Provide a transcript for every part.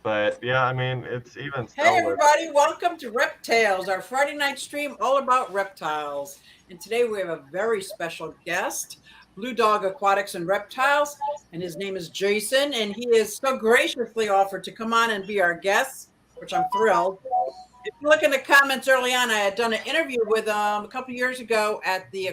But yeah, I mean, it's even Hey still with. everybody, welcome to Reptales, our Friday night stream all about reptiles. And today we have a very special guest, Blue Dog Aquatics and Reptiles, and his name is Jason, and he has so graciously offered to come on and be our guest, which I'm thrilled. If you look in the comments early on, I had done an interview with him a couple years ago at the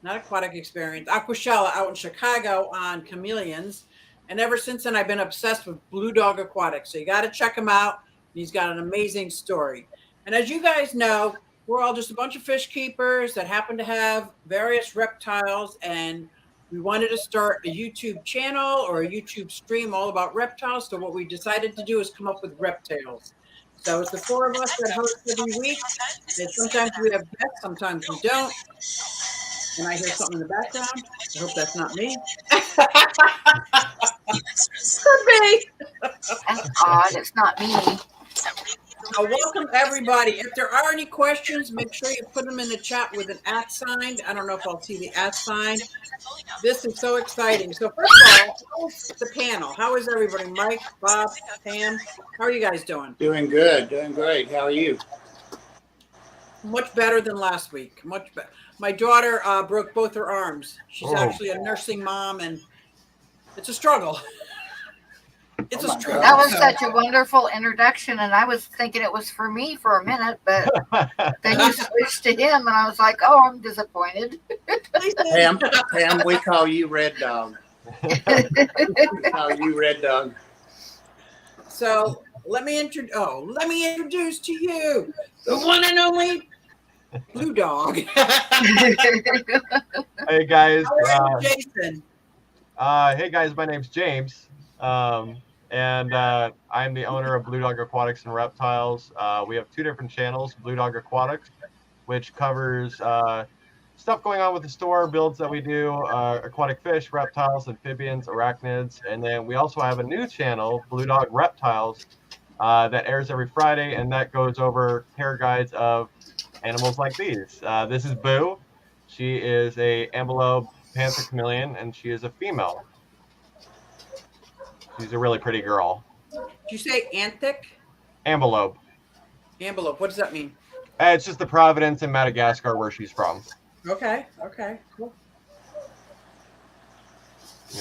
not aquatic experience, Aquashella out in Chicago on chameleons. And ever since then, I've been obsessed with Blue Dog Aquatics. So you got to check him out. He's got an amazing story. And as you guys know, we're all just a bunch of fish keepers that happen to have various reptiles. And we wanted to start a YouTube channel or a YouTube stream all about reptiles. So what we decided to do is come up with Reptales. So it's the four of us that host every week. And sometimes we have guests, sometimes we don't. And I hear something in the background. I hope that's not me. Could be. That's odd. It's not me. So welcome everybody. If there are any questions, make sure you put them in the chat with an @ sign. I don't know if I'll see the @ sign. This is so exciting. So first of all, how's the panel? How is everybody? Mike, Bob, Pam, how are you guys doing? Doing good, doing great. How are you? Much better than last week. Much better. My daughter broke both her arms. She's actually a nursing mom, and it's a struggle. It's a struggle. That was such a wonderful introduction, and I was thinking it was for me for a minute, but then you switched to him, and I was like, "Oh, I'm disappointed." Pam, we call you Red Dog. We call you Red Dog. So let me introduce to you the one and only Blue Dog. Hey guys. Jason. Hey guys, my name's James. And I'm the owner of Blue Dog Aquatics and Reptiles. We have two different channels, Blue Dog Aquatics, which covers stuff going on with the store, builds that we do, aquatic fish, reptiles, amphibians, arachnids. And then we also have a new channel, Blue Dog Reptiles, that airs every Friday, and that goes over care guides of animals like these. This is Boo. She is a Ambelope panther chameleon, and she is a female. She's a really pretty girl. Did you say Anthic? Ambelope. Ambelope. What does that mean? It's just the Providence in Madagascar where she's from. Okay. Cool.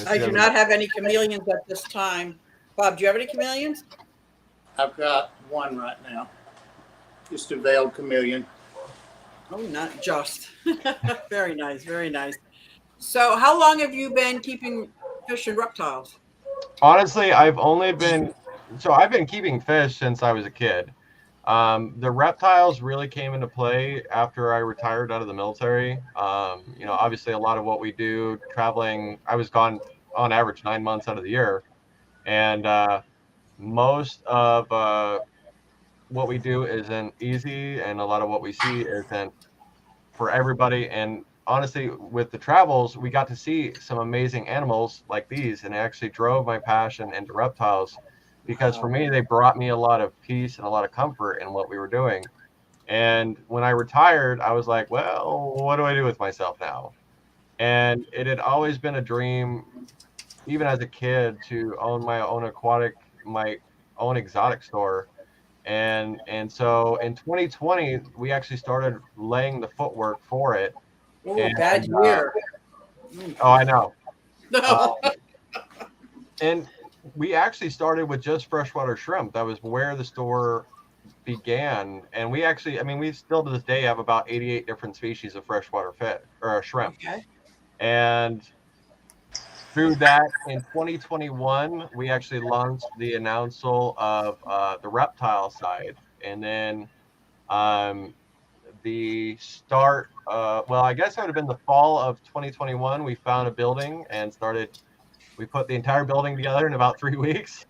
I do not have any chameleons at this time. Bob, do you have any chameleons? I've got one right now. Just a veiled chameleon. Oh, not just. Very nice, very nice. So how long have you been keeping fish and reptiles? Honestly, I've been keeping fish since I was a kid. The reptiles really came into play after I retired out of the military. Obviously a lot of what we do traveling, I was gone on average 9 months out of the year. And most of what we do isn't easy, and a lot of what we see isn't for everybody. And honestly, with the travels, we got to see some amazing animals like these, and it actually drove my passion into reptiles, because for me, they brought me a lot of peace and a lot of comfort in what we were doing. And when I retired, I was like, well, what do I do with myself now? And it had always been a dream, even as a kid, to own my own exotic store. And so in 2020, we actually started laying the footwork for it. Oh, bad year. Oh, I know. And we actually started with just freshwater shrimp. That was where the store began. And we still to this day have about 88 different species of freshwater fish or shrimp. Okay. And through that, in 2021, we actually launched the announcement of the reptile side. And then the start, I guess it would have been the fall of 2021, we found a building and we put the entire building together in about 3 weeks.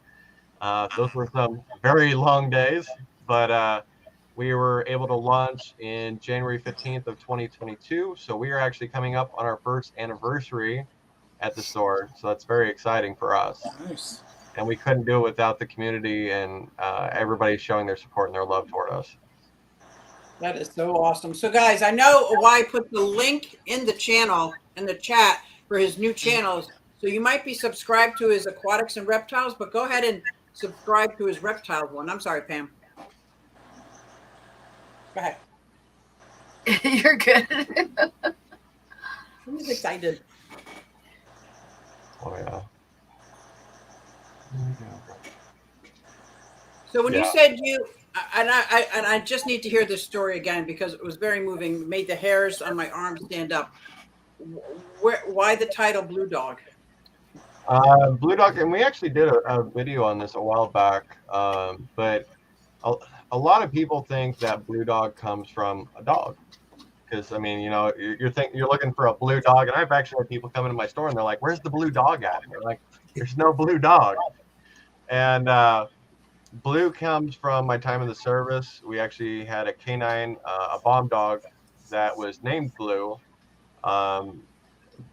Those were some very long days, but we were able to launch in January 15th of 2022. So we are actually coming up on our first anniversary at the store. So that's very exciting for us. Nice. And we couldn't do it without the community and everybody showing their support and their love toward us. That is so awesome. So guys, I know why I put the link in the channel, in the chat for his new channels. So you might be subscribed to his Aquatics and Reptiles, but go ahead and subscribe to his reptile one. I'm sorry, Pam. Go ahead. You're good. I'm just excited. Oh yeah. So when you Yeah. said I just need to hear this story again because it was very moving. It made the hairs on my arms stand up. Why the title Blue Dog? Blue Dog, and we actually did a video on this a while back, but a lot of people think that Blue Dog comes from a dog. Because I mean, you know, you're looking for a blue dog, and I've actually had people come into my store and they're like, "Where's the blue dog at?" And they're like, "There's no blue dog." And blue comes from my time in the service. We actually had a canine, a bomb dog, that was named Blue. Um,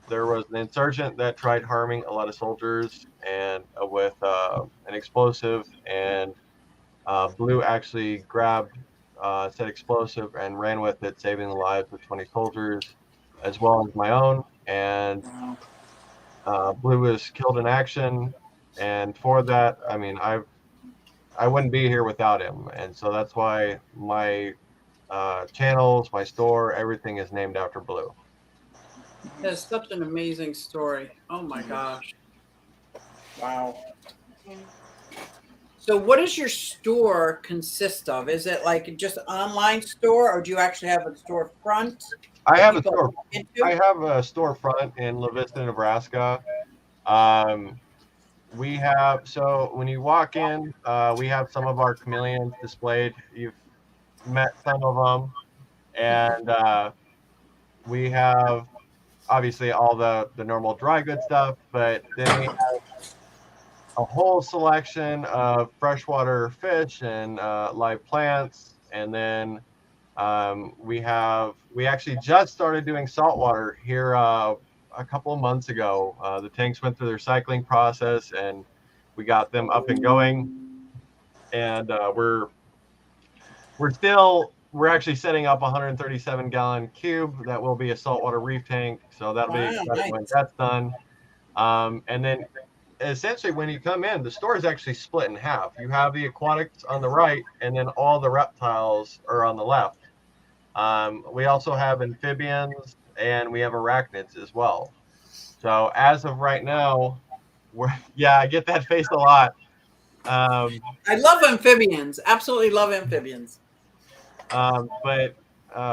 there was an insurgent that tried harming a lot of soldiers and with an explosive, and Blue actually grabbed said explosive and ran with it, saving the lives of 20 soldiers, as well as my own. And Blue was killed in action, and for that, I mean, I wouldn't be here without him, and so that's why my channels, my store, everything is named after Blue. That's such an amazing story. Oh my gosh. Wow. So what does your store consist of? Is it like just an online store or do you actually have a storefront? I have a people store. into? I have a storefront in La Vista, Nebraska. We have, so when you walk in, we have some of our chameleons displayed. You've met some of them, and we have obviously all the normal dry good stuff, but then we have a whole selection of freshwater fish and live plants, and then we actually just started doing saltwater here a couple of months ago. The tanks went through their cycling process, and we got them up and going. And we're actually setting up a 137-gallon cube that will be a saltwater reef tank. So that'll be exciting when that's done. And then essentially when you come in, the store is actually split in half. You have the aquatics on the right, and then all the reptiles are on the left. We also have amphibians, and we have arachnids as well. So as of right now, I get that face a lot. I love amphibians. Absolutely love amphibians. But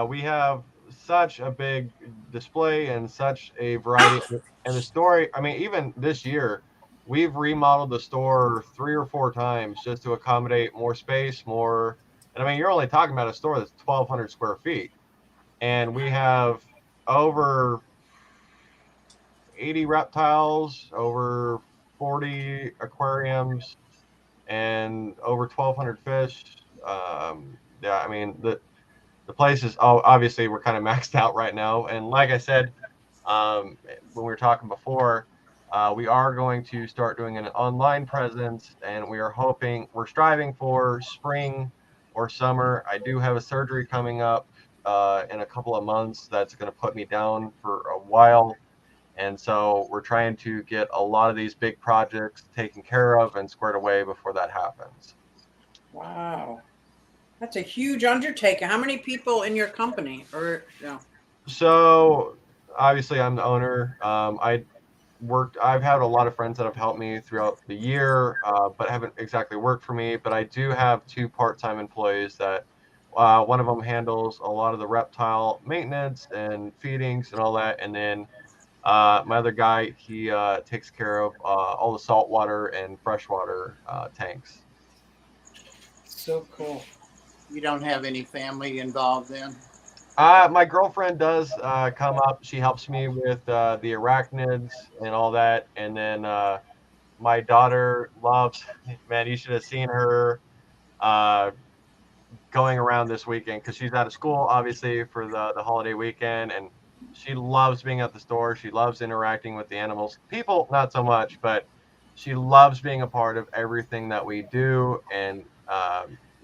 we have such a big display and such a variety. And the store, I mean, even this year, we've remodeled the store 3 or 4 times just to accommodate more space, more. And I mean, you're only talking about a store that's 1,200 square feet. And we have over 80 reptiles, over 40 aquariums, and over 1,200 fish. Yeah, I mean, the place is, obviously we're kind of maxed out right now. And like I said, when we were talking before, we are going to start doing an online presence, and we're striving for spring or summer. I do have a surgery coming up in a couple of months that's going to put me down for a while. And so we're trying to get a lot of these big projects taken care of and squared away before that happens. Wow. That's a huge undertaking. How many people in your company? Or no? So obviously I'm the owner. I've had a lot of friends that have helped me throughout the year, but haven't exactly worked for me. But I do have 2 part-time employees that one of them handles a lot of the reptile maintenance and feedings and all that. And then my other guy, he takes care of all the saltwater and freshwater tanks. So cool. You don't have any family involved then? My girlfriend does come up. She helps me with the arachnids and all that. And then my daughter loves, man, you should have seen her going around this weekend because she's out of school, obviously, for the holiday weekend. And she loves being at the store. She loves interacting with the animals. People, not so much, but she loves being a part of everything that we do. And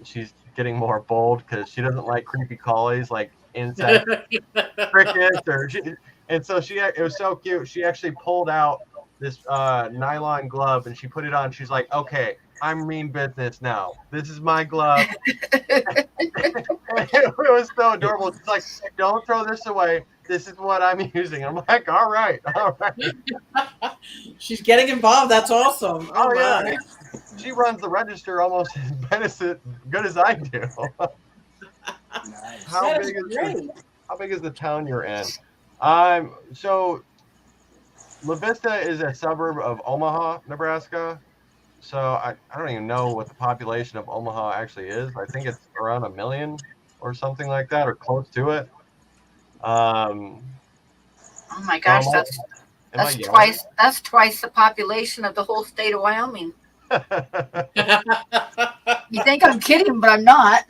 she's getting more bold because she doesn't like creepy collies like insects, crickets, and so it was so cute. She actually pulled out this nylon glove and she put it on. She's like, okay, I'm mean business now. This is my glove. It was so adorable. It's like, don't throw this away. This is what I'm using. I'm like, all right. She's getting involved. That's awesome. Oh, Oh yeah. my. Hey, she runs the register almost as good as I do. Nice. How That big is is great. how big is the town you're in? So La Vista is a suburb of Omaha, Nebraska. So I don't even know what the population of Omaha actually is. I think it's around 1 million or something like that, or close to it. Um, Oh my so gosh, am I that's yelling? twice the population of the whole state of Wyoming. You think I'm kidding, but I'm not.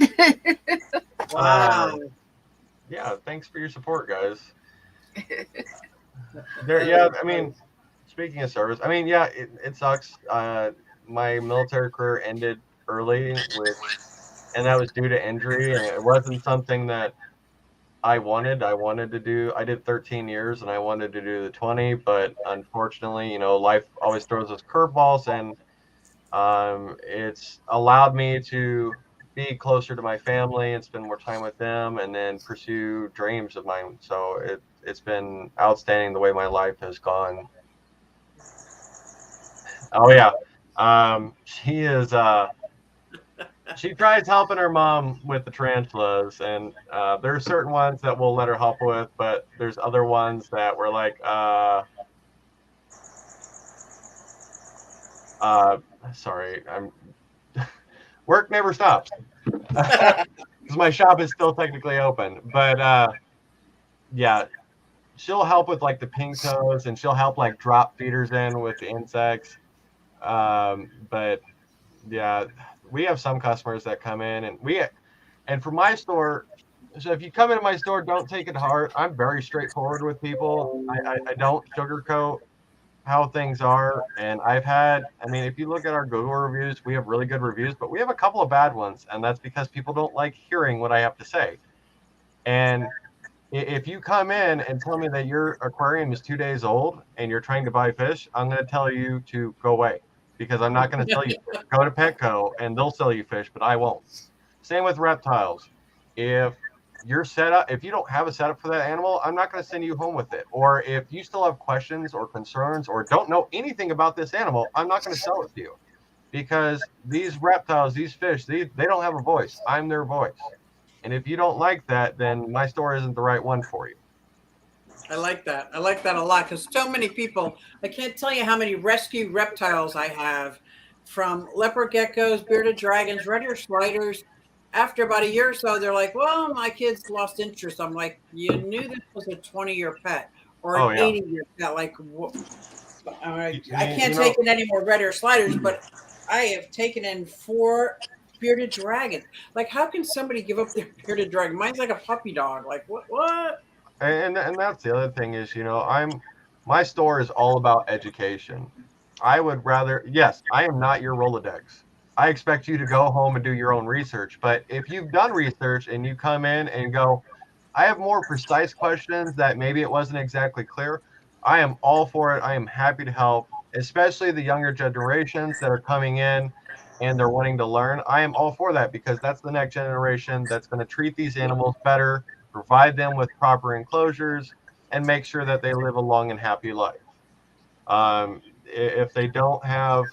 Wow. Yeah, thanks for your support, guys. Yeah, I mean, speaking of service, I mean, yeah, it sucks. My military career ended early, and that was due to injury, and it wasn't something that I wanted. I wanted to do. I did 13 years, and I wanted to do the 20, but unfortunately, life always throws us curveballs, and it's allowed me to be closer to my family and spend more time with them, and then pursue dreams of mine. So it's been outstanding the way my life has gone. Oh yeah, she is. She tries helping her mom with the tarantulas, and there are certain ones that we'll let her help with, but there's other ones that we're like, sorry, work never stops because my shop is still technically open. But yeah, she'll help with like the pink toes, and she'll help like drop feeders in with the insects. But yeah, we have some customers that come in, and for my store. So if you come into my store, don't take it hard. I'm very straightforward with people. I don't sugarcoat how things are. And I mean, if you look at our Google reviews, we have really good reviews, but we have a couple of bad ones. And that's because people don't like hearing what I have to say. And if you come in and tell me that your aquarium is 2 days old and you're trying to buy fish, I'm going to tell you to go away because I'm not going to sell you fish. Go to Petco and they'll sell you fish, but I won't. Same with reptiles. If if you don't have a setup for that animal, I'm not going to send you home with it. Or if you still have questions or concerns or don't know anything about this animal, I'm not going to sell it to you because these reptiles, these fish, they don't have a voice. I'm their voice. And if you don't like that, then my store isn't the right one for you. I like that. I like that a lot because so many people, I can't tell you how many rescue reptiles I have, from leopard geckos, bearded dragons, red ear sliders. After about a year or so, they're like, well, my kids lost interest. I'm like, you knew this was a 20-year pet or an Oh yeah. 80-year pet. Like, all right, You, I you can't know, take in any more red ear sliders, but I have taken in 4 bearded dragons. Like, how can somebody give up their bearded dragon? Mine's like a puppy dog. Like, what? What? and that's the other thing is, my store is all about education. I would rather, yes, I am not your Rolodex. I expect you to go home and do your own research. But if you've done research and you come in and go, I have more precise questions that maybe it wasn't exactly clear, I am all for it. I am happy to help, especially the younger generations that are coming in and they're wanting to learn. I am all for that because that's the next generation that's going to treat these animals better, provide them with proper enclosures, and make sure that they live a long and happy life. If they don't have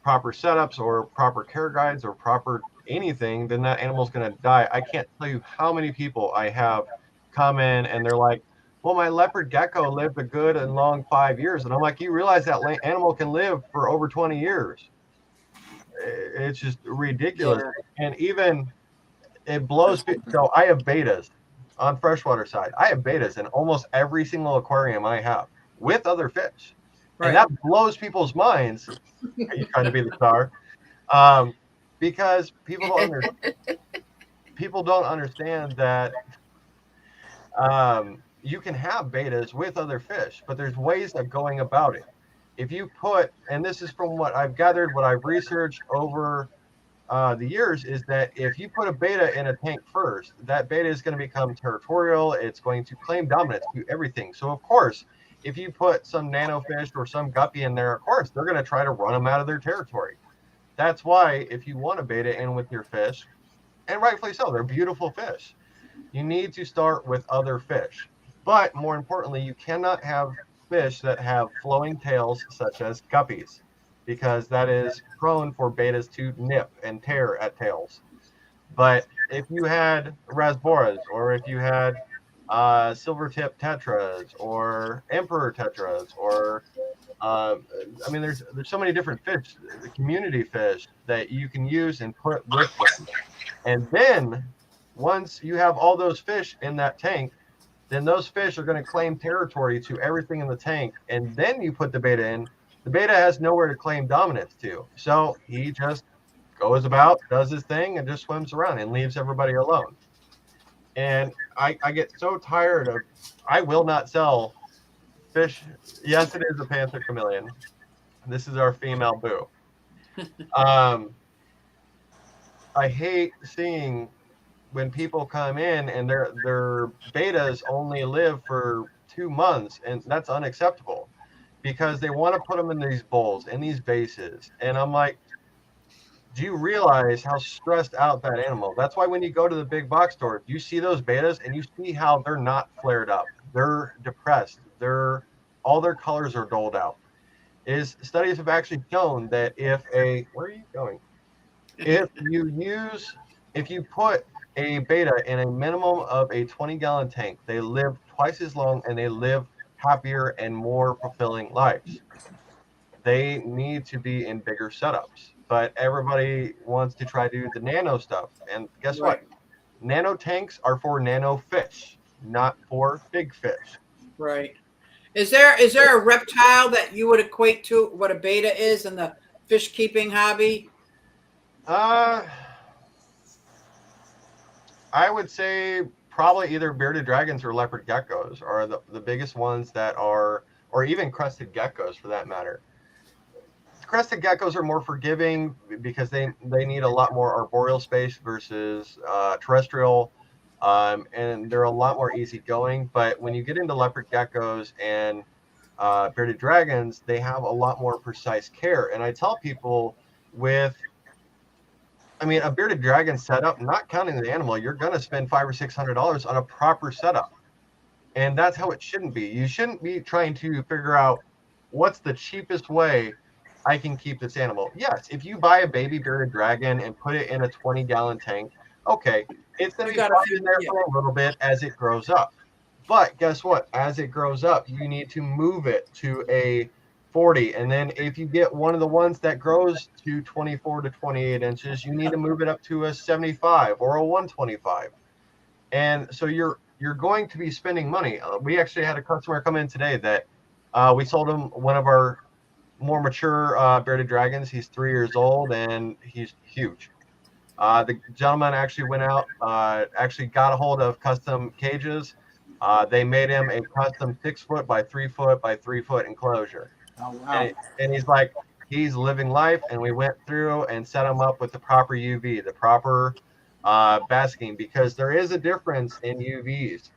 proper setups or proper care guides or proper anything, then that animal's going to die. I can't tell you how many people I have come in and they're like, well, my leopard gecko lived a good and long 5 years. And I'm like, you realize that animal can live for over 20 years. It's just ridiculous. Yeah. And even it blows. So I have betas on freshwater side. I have betas in almost every single aquarium I have with other fish. And Right. that blows people's minds. Are you trying to be the star? Um, because people don't understand that you can have betas with other fish, but there's ways of going about it. If you put, and this is from what I've gathered, what I've researched over the years, is that if you put a beta in a tank first, that beta is going to become territorial. It's going to claim dominance to everything. So of course, if you put some nanofish or some guppy in there, of course they're going to try to run them out of their territory. that's why if you want to beta in with your fish, and rightfully so, they're beautiful fish, you need to start with other fish. But more importantly, you cannot have fish that have flowing tails such as guppies, because that is prone for betas to nip and tear at tails. But if you had rasboras, or if you had silver tip tetras, or emperor tetras, or uh, I mean, there's so many different fish, the community fish that you can use and put with them. And then once you have all those fish in that tank, then those fish are going to claim territory to everything in the tank. And then you put the beta in. The beta has nowhere to claim dominance to. So he just goes about, does his thing, and just swims around and leaves everybody alone. And I get so tired of, I will not sell fish. Yes, it is a panther chameleon. This is our female boo. I hate seeing when people come in and their betas only live for 2 months, and that's unacceptable because they want to put them in these bowls, in these vases. And I'm like, do you realize how stressed out that animal? That's why when you go to the big box store, you see those betas and you see how they're not flared up. They're depressed. All their colors are doled out. Studies have actually shown that where are you going? If you put a beta in a minimum of a 20-gallon tank, they live twice as long and they live happier and more fulfilling lives. They need to be in bigger setups, but everybody wants to try to do the nano stuff. And guess what? Nano tanks are for nano fish, not for big fish. Right. Is there a reptile that you would equate to what a beta is in the fish keeping hobby? I would say probably either bearded dragons or leopard geckos are the biggest ones that are, or even crested geckos for that matter. Crested geckos are more forgiving because they need a lot more arboreal space versus terrestrial, and they're a lot more easygoing. But when you get into leopard geckos and bearded dragons, they have a lot more precise care. And I tell people a bearded dragon setup, not counting the animal, you're going to spend $500 or $600 on a proper setup. And that's how it shouldn't be. You shouldn't be trying to figure out what's the cheapest way I can keep this animal. Yes, if you buy a baby bearded dragon and put it in a 20-gallon tank, okay, it's going to be fine in there for a little bit as it grows up. But guess what? As it grows up, you need to move it to a 40. And then if you get one of the ones that grows to 24 to 28 inches, you need to move it up to a 75 or a 125. And so you're going to be spending money. We actually had a customer come in today that we sold him one of our more mature bearded dragons. He's 3 years old and he's huge. The gentleman actually went out, actually got a hold of custom cages. They made him a custom 6 foot by 3 foot by 3 foot enclosure. Oh, wow. And he's like, he's living life. And we went through and set him up with the proper UV, the proper basking, because there is a difference in UVs.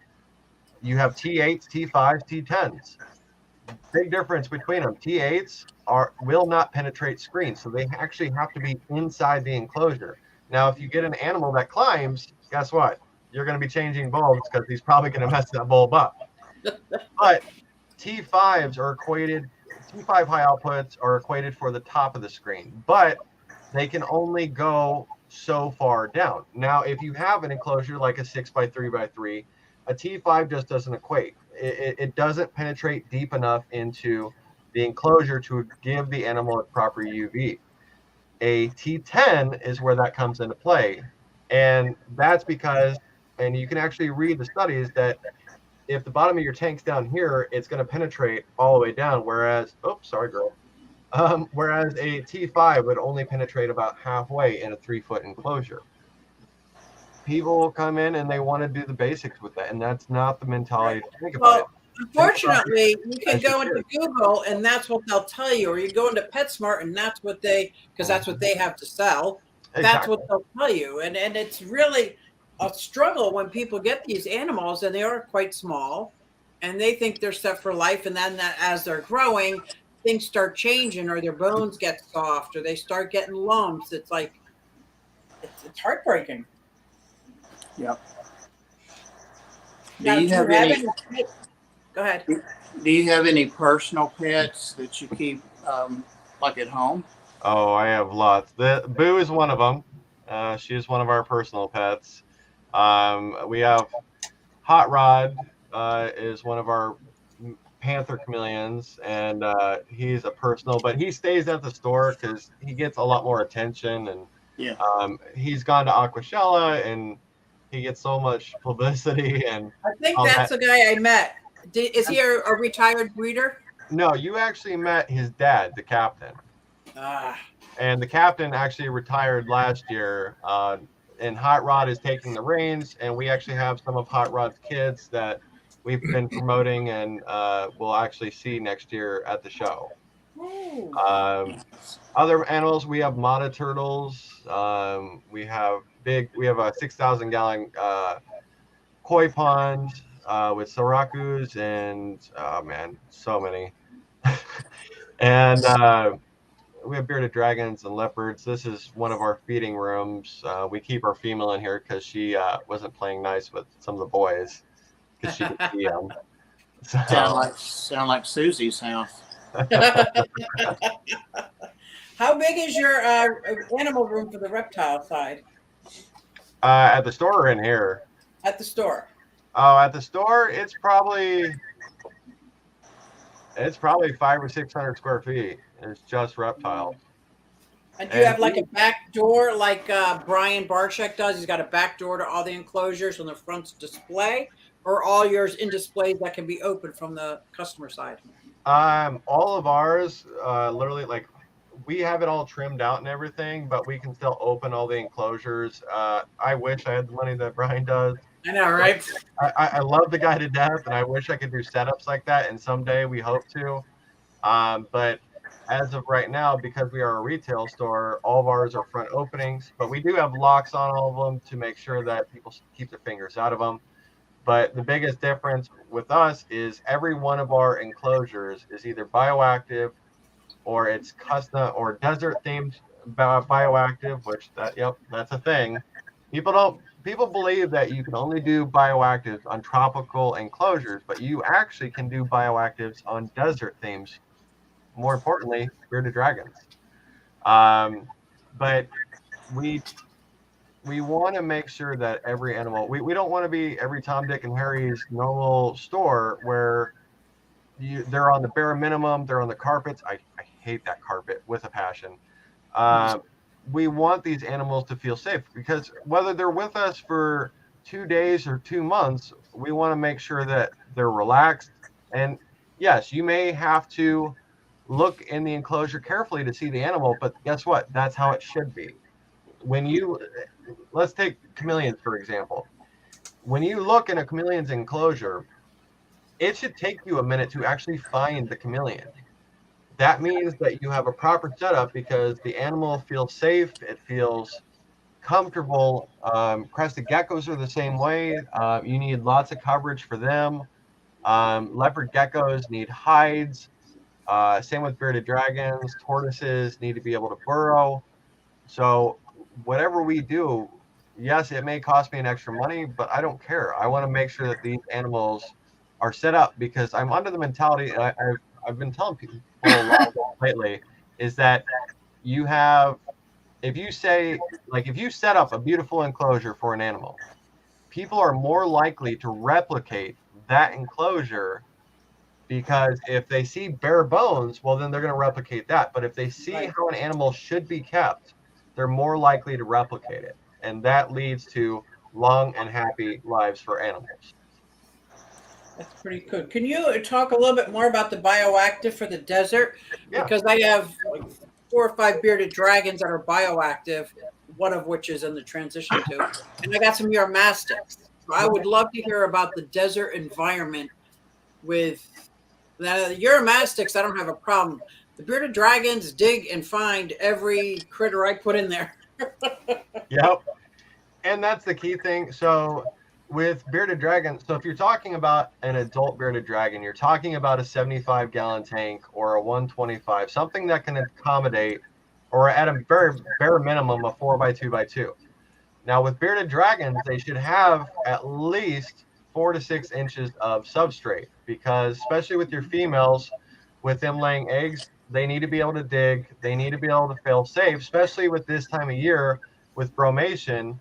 You have T8s, T5s, T10s. Big difference between them. T8s will not penetrate screens, so they actually have to be inside the enclosure. Now, if you get an animal that climbs, guess what? You're going to be changing bulbs because he's probably going to mess that bulb up. But T5s are equated, T5 high outputs are equated for the top of the screen, but they can only go so far down. Now, if you have an enclosure like a 6 by 3 by 3, a T5 just doesn't equate. It doesn't penetrate deep enough into the enclosure to give the animal a proper UV. A T10 is where that comes into play. And that's because, and you can actually read the studies that if the bottom of your tank's down here, it's going to penetrate all the way down. Whereas, whereas a T5 would only penetrate about halfway in a 3 foot enclosure. People will come in and they want to do the basics with that, and that's not the mentality to think about it. Unfortunately, you can go into Google and that's what they'll tell you, or you go into PetSmart and that's what because that's what they have to sell. Exactly. That's what they'll tell you, and it's really a struggle when people get these animals and they are quite small, and they think they're set for life, and then that as they're growing, things start changing, or their bones get soft, or they start getting lumps. It's like it's heartbreaking. Yep. Now, Do you have any? Go ahead. Do you have any personal pets that you keep like at home? Oh, I have lots. The Boo is one of them. She is one of our personal pets. We have Hot Rod is one of our panther chameleons, and he's a personal, but he stays at the store because he gets a lot more attention, and Yeah. he's gone to Aquashella, and he gets so much publicity. And I think that's the guy I met. Is he a retired breeder? No, you actually met his dad, the captain. Ah. And the captain actually retired last year. And Hot Rod is taking the reins, and we actually have some of Hot Rod's kids that we've been promoting, and we'll actually see next year at the show. Other animals, we have mata turtles. We have a 6,000 gallon koi pond with sarakus, and oh man, so many. And we have bearded dragons and leopards. This is one of our feeding rooms. We keep our female in here because she wasn't playing nice with some of the boys because she could see them. So, sound like Susie's house. How big is your animal room for the reptile side? At the store or in here? At the store. Oh, at the store, it's probably 500 or 600 square feet. It's just reptiles. And do you have like a back door like Brian Barshek does? He's got a back door to all the enclosures on the front's display, or all yours in displays that can be opened from the customer side? All of ours, literally, like, we have it all trimmed out and everything, but we can still open all the enclosures. I wish I had the money that Brian does. I know, right? I love the guy to death, and I wish I could do setups like that, and someday we hope to. But as of right now, because we are a retail store, all of ours are front openings, but we do have locks on all of them to make sure that people keep their fingers out of them. But the biggest difference with us is every one of our enclosures is either bioactive, or it's custom or desert themed bioactive, which that's a thing. People believe that you can only do bioactives on tropical enclosures, but you actually can do bioactives on desert themes. More importantly, bearded dragons. But we want to make sure that every animal, we don't want to be every Tom, Dick, and Harry's normal store where they're on the bare minimum, they're on the carpets. I hate that carpet with a passion. We want these animals to feel safe, because whether they're with us for 2 days or 2 months, we want to make sure that they're relaxed. And yes, you may have to look in the enclosure carefully to see the animal, but guess what? That's how it should be. Let's take chameleons, for example. When you look in a chameleon's enclosure, it should take you a minute to actually find the chameleon. That means that you have a proper setup because the animal feels safe, it feels comfortable. Crested geckos are the same way. You need lots of coverage for them. Leopard geckos need hides. Same with bearded dragons. Tortoises need to be able to burrow. So whatever we do, yes, it may cost me an extra money, but I don't care. I want to make sure that these animals are set up, because I'm under the mentality, and I've been telling people a lot lately, is that if you set up a beautiful enclosure for an animal, people are more likely to replicate that enclosure, because if they see bare bones, well, then they're going to replicate that. But if they see how an animal should be kept, they're more likely to replicate it. And that leads to long and happy lives for animals. That's pretty good. Can you talk a little bit more about the bioactive for the desert? Yeah. Because I have like 4 or 5 bearded dragons that are bioactive, one of which is in the transition to. And I got some Uromastyx. So I would love to hear about the desert environment with the Uromastyx. I don't have a problem. The bearded dragons dig and find every critter I put in there. Yep. And that's the key thing. So with bearded dragon, so if you're talking about an adult bearded dragon, you're talking about a 75-gallon tank or a 125, something that can accommodate, or at a very bare minimum, a 4x2x2. Now, with bearded dragons, they should have at least 4 to 6 inches of substrate, because especially with your females, with them laying eggs, they need to be able to dig. They need to be able to feel safe, especially with this time of year with bromation.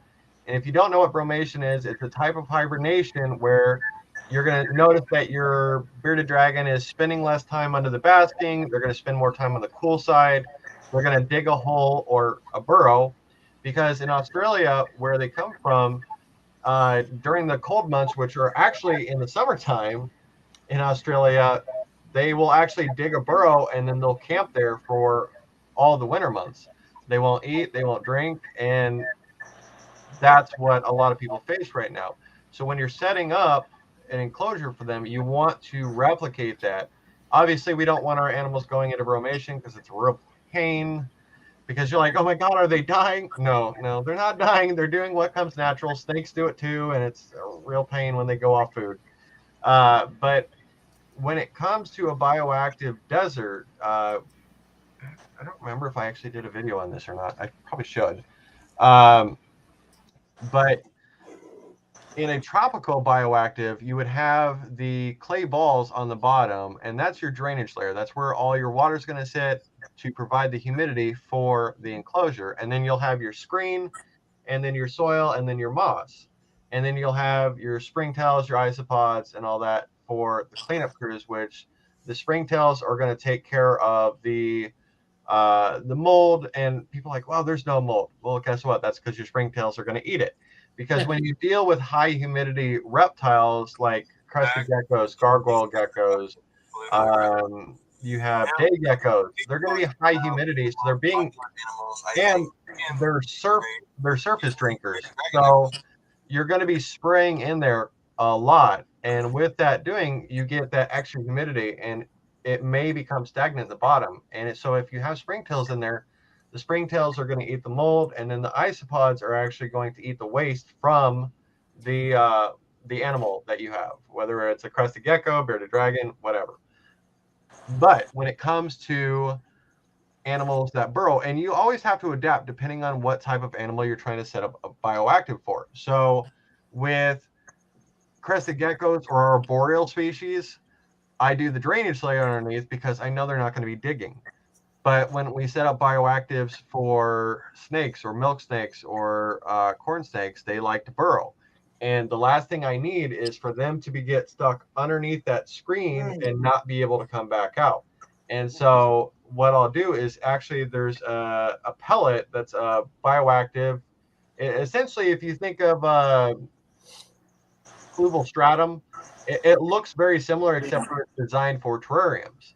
And if you don't know what bromation is, it's a type of hibernation where you're going to notice that your bearded dragon is spending less time under the basking. They're going to spend more time on the cool side. They're going to dig a hole or a burrow, because in Australia, where they come from, during the cold months, which are actually in the summertime in Australia, they will actually dig a burrow and then they'll camp there for all the winter months. They won't eat, they won't drink, and that's what a lot of people face right now. So when you're setting up an enclosure for them, you want to replicate that. Obviously, we don't want our animals going into bromation because it's a real pain. Because you're like, oh my God, are they dying? No, they're not dying. They're doing what comes natural. Snakes do it too, and it's a real pain when they go off food. But when it comes to a bioactive desert, I don't remember if I actually did a video on this or not. I probably should. But in a tropical bioactive, you would have the clay balls on the bottom, and that's your drainage layer. That's where all your water is going to sit to provide the humidity for the enclosure. And then you'll have your screen, and then your soil, and then your moss. And then you'll have your springtails, your isopods, and all that for the cleanup crews, which the springtails are going to take care of the mold. And people are like, well, there's no mold. Well, guess what? That's because your springtails are going to eat it. Because when you deal with high humidity reptiles like crested geckos, gargoyle geckos, you have day geckos, they're going to be high humidity, so they're being, and they're surface drinkers. So you're going to be spraying in there a lot, and with that doing, you get that extra humidity, and it may become stagnant at the bottom. And so if you have springtails in there, the springtails are going to eat the mold, and then the isopods are actually going to eat the waste from the animal that you have, whether it's a crested gecko, bearded dragon, whatever. But when it comes to animals that burrow, and you always have to adapt depending on what type of animal you're trying to set up a bioactive for. So with crested geckos or arboreal species, I do the drainage layer underneath because I know they're not going to be digging. But when we set up bioactives for snakes or milk snakes or corn snakes, they like to burrow. And the last thing I need is for them to get stuck underneath that screen and not be able to come back out. And so what I'll do is actually there's a pellet that's bioactive. Essentially, if you think of fluval stratum, it looks very similar, except for it's designed for terrariums.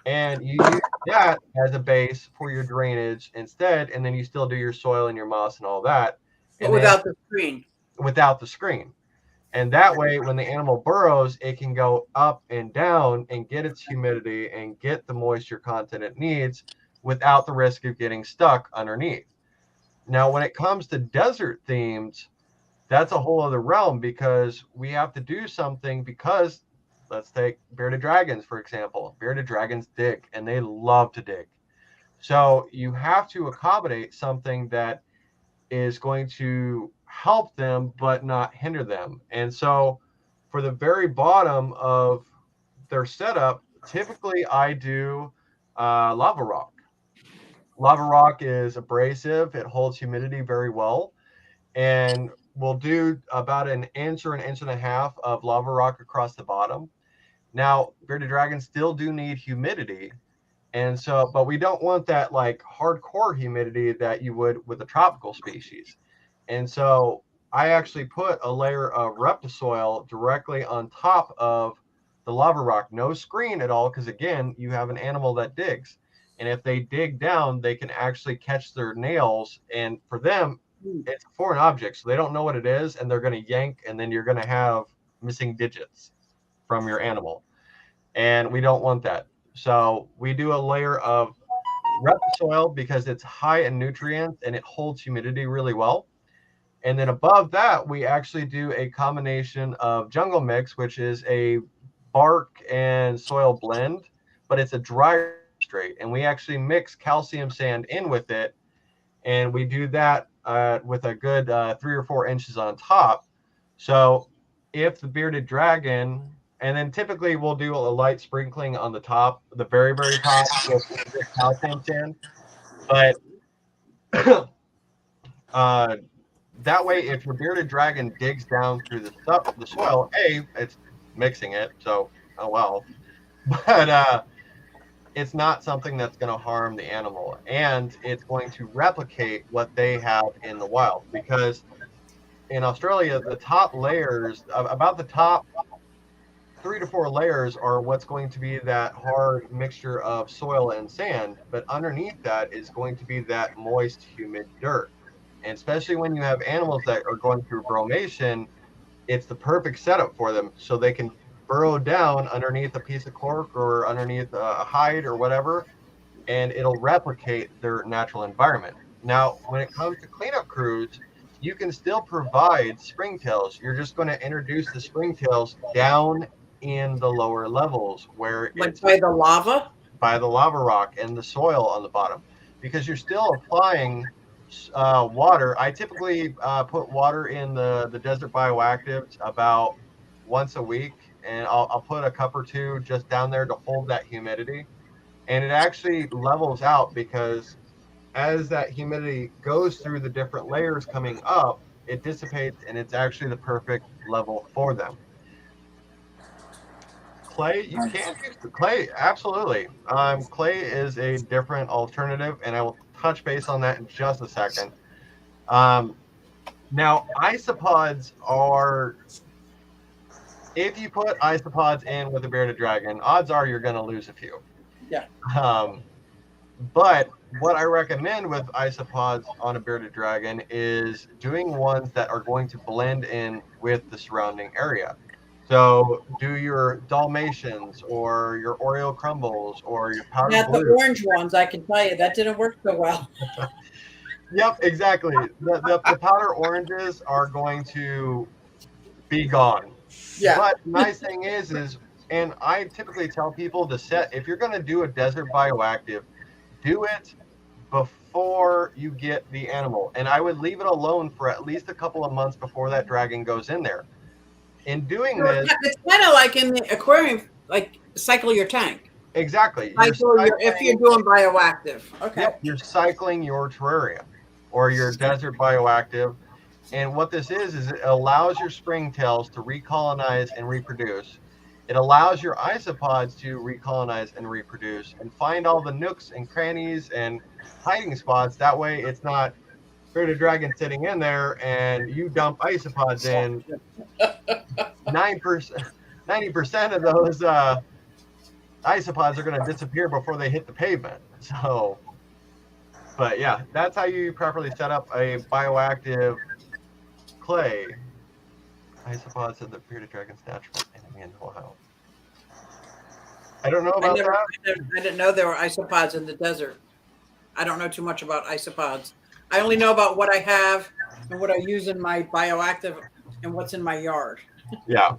And you use that as a base for your drainage instead, and then you still do your soil and your moss and all that. But without the screen. Without the screen. And that way, when the animal burrows, it can go up and down and get its humidity and get the moisture content it needs without the risk of getting stuck underneath. Now, when it comes to desert themes, that's a whole other realm, because we have to do something, because let's take bearded dragons, for example. Bearded dragons dig, and they love to dig. So you have to accommodate something that is going to help them but not hinder them. And so for the very bottom of their setup, typically I do lava rock. Lava rock is abrasive. It holds humidity very well. And we'll do about an inch or an inch and a half of lava rock across the bottom. Now, bearded dragons still do need humidity. And so, but we don't want that like hardcore humidity that you would with a tropical species. And so I actually put a layer of Reptisoil directly on top of the lava rock, no screen at all, because again, you have an animal that digs. And if they dig down, they can actually catch their nails. And for them, it's a foreign object, so they don't know what it is, and they're going to yank, and then you're going to have missing digits from your animal. And we don't want that. So we do a layer of Reptisoil because it's high in nutrients and it holds humidity really well. And then above that, we actually do a combination of jungle mix, which is a bark and soil blend, but it's a dry substrate. And we actually mix calcium sand in with it. And we do that with a good 3 or 4 inches on top. So if the bearded dragon, and then typically we'll do a light sprinkling on the top, the very, very top with calcium sand. But that way, if your bearded dragon digs down through the soil, it's mixing it, so oh well. But it's not something that's going to harm the animal, and it's going to replicate what they have in the wild. Because in Australia, the top layers, about the top 3 to 4 layers, are what's going to be that hard mixture of soil and sand, but underneath that is going to be that moist, humid dirt. And especially when you have animals that are going through bromation, it's the perfect setup for them, so they can burrow down underneath a piece of cork or underneath a hide or whatever, and it'll replicate their natural environment. Now, when it comes to cleanup crews, you can still provide springtails. You're just going to introduce the springtails down in the lower levels where Like it's by the lava? by the lava rock and the soil on the bottom, because you're still applying water. I typically put water in the desert bioactives about once a week, and I'll put a cup or two just down there to hold that humidity. And it actually levels out, because as that humidity goes through the different layers coming up, it dissipates, and it's actually the perfect level for them. Clay, you can use the clay, absolutely. Clay is a different alternative, and I will touch base on that in just a second. Now, isopods are, if you put isopods in with a bearded dragon, odds are you're going to lose a few. Yeah. But what I recommend with isopods on a bearded dragon is doing ones that are going to blend in with the surrounding area. So do your Dalmatians or your Oreo crumbles or your powdered Yeah, the blue. orange ones, I can tell you, that didn't work so well. Yep, exactly. The powder oranges are going to be gone. Yeah. But the nice thing is, and I typically tell people to set, if you're going to do a desert bioactive, do it before you get the animal. And I would leave it alone for at least a couple of months before that dragon goes in there. In doing this, it's kind of like in the aquarium, like cycle your tank. exactly. If you're doing bioactive. Okay. Yep, you're cycling your terrarium or your desert bioactive. And what this is it allows your springtails to recolonize and reproduce. It allows your isopods to recolonize and reproduce and find all the nooks and crannies and hiding spots. That way it's not bearded dragon sitting in there and you dump isopods in. 90% of those isopods are going to disappear before they hit the pavement. So, but yeah, that's how you properly set up a bioactive clay. Isopods of the bearded dragon's natural enemy in Ohio. I don't know about that. I didn't know there were isopods in the desert. I don't know too much about isopods. I only know about what I have and what I use in my bioactive and what's in my yard. Yeah.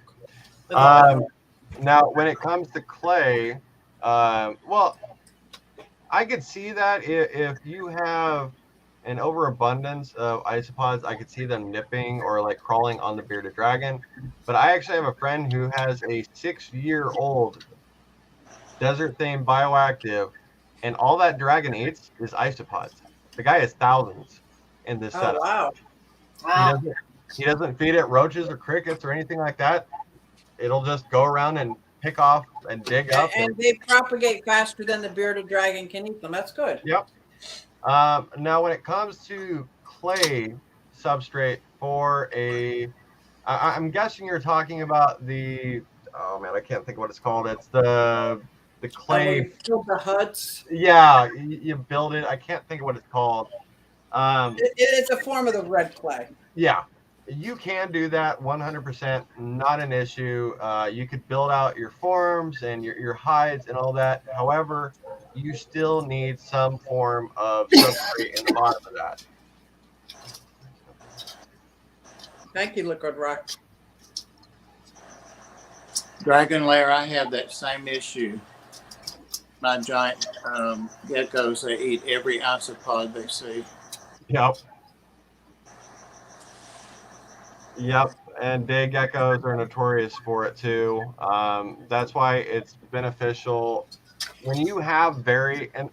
Now, when it comes to clay, well, I could see that if you have an overabundance of isopods, I could see them nipping or like crawling on the bearded dragon. But I actually have a friend who has a 6-year-old desert themed bioactive, and all that dragon eats is isopods. The guy has thousands in this setup. Wow. Wow. He doesn't feed it roaches or crickets or anything like that. It'll just go around and pick off and dig up. And they propagate faster than the bearded dragon can eat them. That's good. Yep. Now, when it comes to clay substrate for I'm guessing you're talking about the, oh man, I can't think of what it's called. It's the clay. Build the huts. Yeah, you build it. I can't think of what it's called. It's a form of the red clay. Yeah, you can do that 100%, not an issue. You could build out your forms and your hides and all that. However, you still need some form of substrate in the bottom of that. Thank you, Liquid Rock. Dragon Lair, I have that same issue. My giant geckos, they eat every isopod they see. Yep. Yep. And day geckos are notorious for it too. That's why it's beneficial when you have and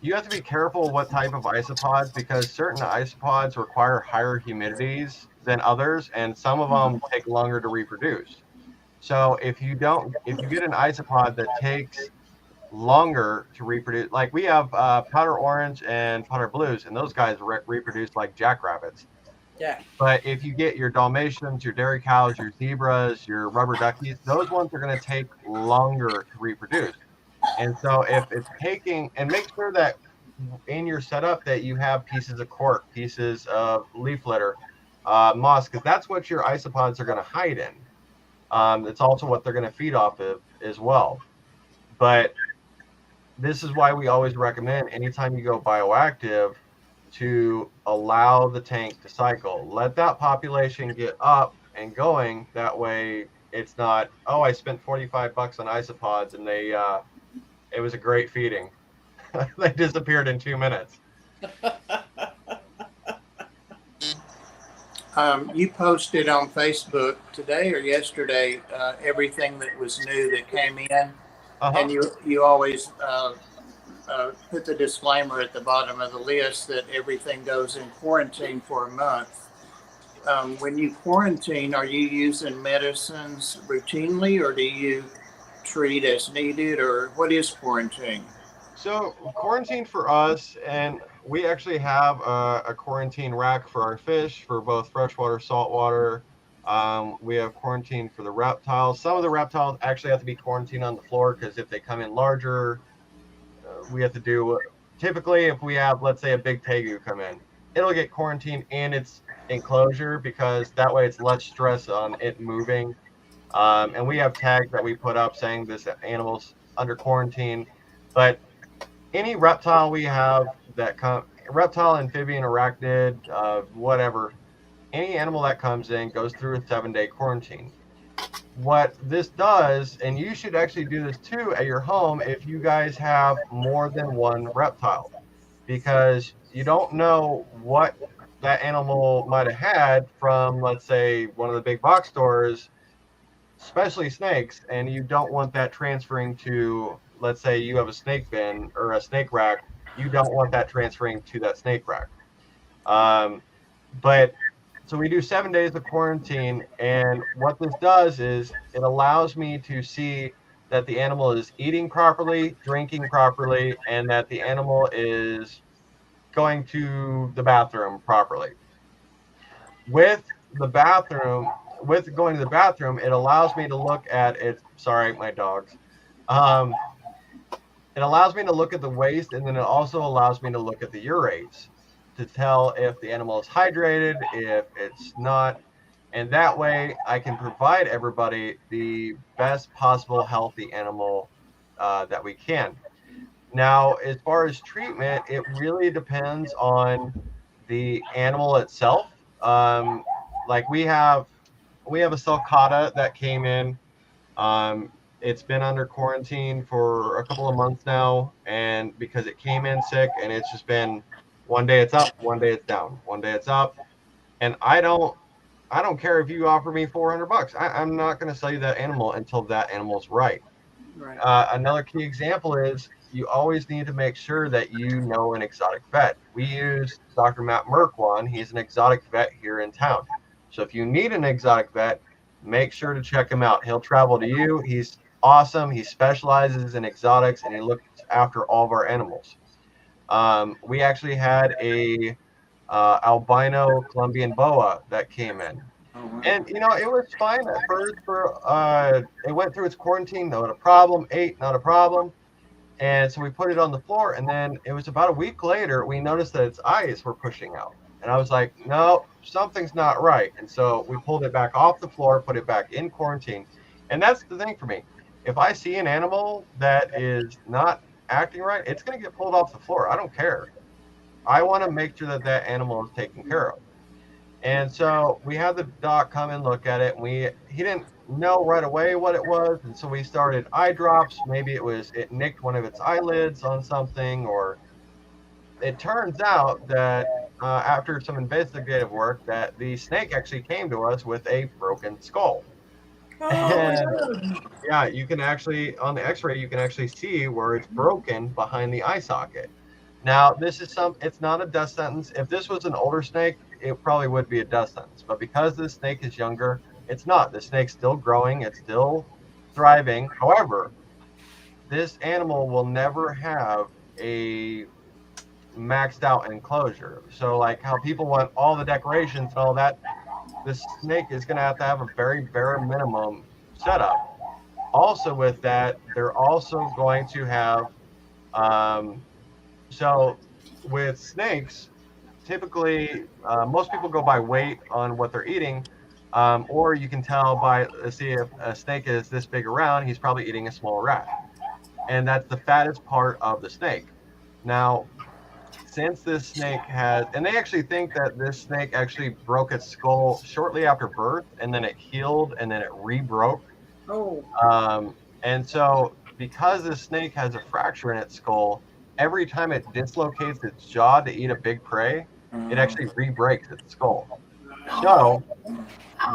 you have to be careful what type of isopods, because certain isopods require higher humidities than others, and some of them take longer to reproduce. So if you get an isopod that takes longer to reproduce, like we have powder orange and powder blues, and those guys reproduce like jackrabbits. Yeah. But if you get your Dalmatians, your dairy cows, your zebras, your rubber duckies, those ones are going to take longer to reproduce. And so if it's taking, and make sure that in your setup that you have pieces of cork, pieces of leaf litter, moss, because that's what your isopods are going to hide in. It's also what they're going to feed off of as well. But this is why we always recommend anytime you go bioactive to allow the tank to cycle. Let that population get up and going. That way it's not, oh, I spent $45 on isopods and it was a great feeding. They disappeared in 2 minutes. You posted on Facebook today or yesterday everything that was new that came in, and you always put the disclaimer at the bottom of the list that everything goes in quarantine for a month. When you quarantine, are you using medicines routinely, or do you treat as needed, or what is quarantine? So quarantine for us, and we actually have a quarantine rack for our fish for both freshwater, saltwater. We have quarantine for the reptiles. Some of the reptiles actually have to be quarantined on the floor, because if they come in larger, we have to do, typically if we have, let's say, a big tegu come in, it'll get quarantined in its enclosure, because that way it's less stress on it moving. And we have tags that we put up saying this animal's under quarantine. But any reptile we have that reptile, amphibian, arachnid, whatever, any animal that comes in goes through a 7-day quarantine. What this does, and you should actually do this too at your home if you guys have more than one reptile, because you don't know what that animal might have had from, let's say, one of the big box stores, especially snakes, and you don't want that transferring to, let's say you have a snake bin or a snake rack, you don't want that transferring to that snake rack. But so we do 7 days of quarantine, and what this does is it allows me to see that the animal is eating properly, drinking properly, and that the animal is going to the bathroom properly. With going to the bathroom, it allows me to look at it. Sorry, my dogs. It allows me to look at the waste, and then it also allows me to look at the urates to tell if the animal is hydrated, if it's not. And that way I can provide everybody the best possible healthy animal that we can. Now, as far as treatment, it really depends on the animal itself. Like we have a sulcata that came in. It's been under quarantine for a couple of months now, and because it came in sick, and it's just been one day it's up, one day it's down, one day it's up, and I don't care if you offer me $400. I'm not going to sell you that animal until that animal's right. Right. Another key example is you always need to make sure that you know an exotic vet. We use Dr. Matt Merkwan. He's an exotic vet here in town. So if you need an exotic vet, make sure to check him out. He'll travel to you. He's awesome. He specializes in exotics, and he looks after all of our animals. We actually had a albino Colombian boa that came in. Oh, wow. And it was fine at first. It went through its quarantine, not a problem. Ate, not a problem. And so we put it on the floor, and then it was about a week later we noticed that its eyes were pushing out. And I was like, no, something's not right. And so we pulled it back off the floor, put it back in quarantine. And that's the thing for me. If I see an animal that is not acting right, it's going to get pulled off the floor. I don't care. I want to make sure that that animal is taken care of. And so we had the doc come and look at it, and he didn't know right away what it was, and so we started eye drops. Maybe it nicked one of its eyelids on something, or it turns out that after some investigative work, that the snake actually came to us with a broken skull. Oh, And no. yeah, you can actually, on the x-ray, you can actually see where it's broken behind the eye socket. Now, it's not a death sentence. If this was an older snake, it probably would be a death sentence. But because this snake is younger, it's not. The snake's still growing, it's still thriving. However, this animal will never have a maxed out enclosure. So, like how people want all the decorations and all that, this snake is going to have a very bare minimum setup. Also, with that, they're also going to have um, so with snakes, typically most people go by weight on what they're eating, or you can tell by see if a snake is this big around, he's probably eating a small rat, and that's the fattest part of the snake. Now, since this snake has, and they actually think that this snake actually broke its skull shortly after birth, and then it healed, and then it re-broke. Oh. And so, because this snake has a fracture in its skull, every time it dislocates its jaw to eat a big prey, it actually re-breaks its skull. So,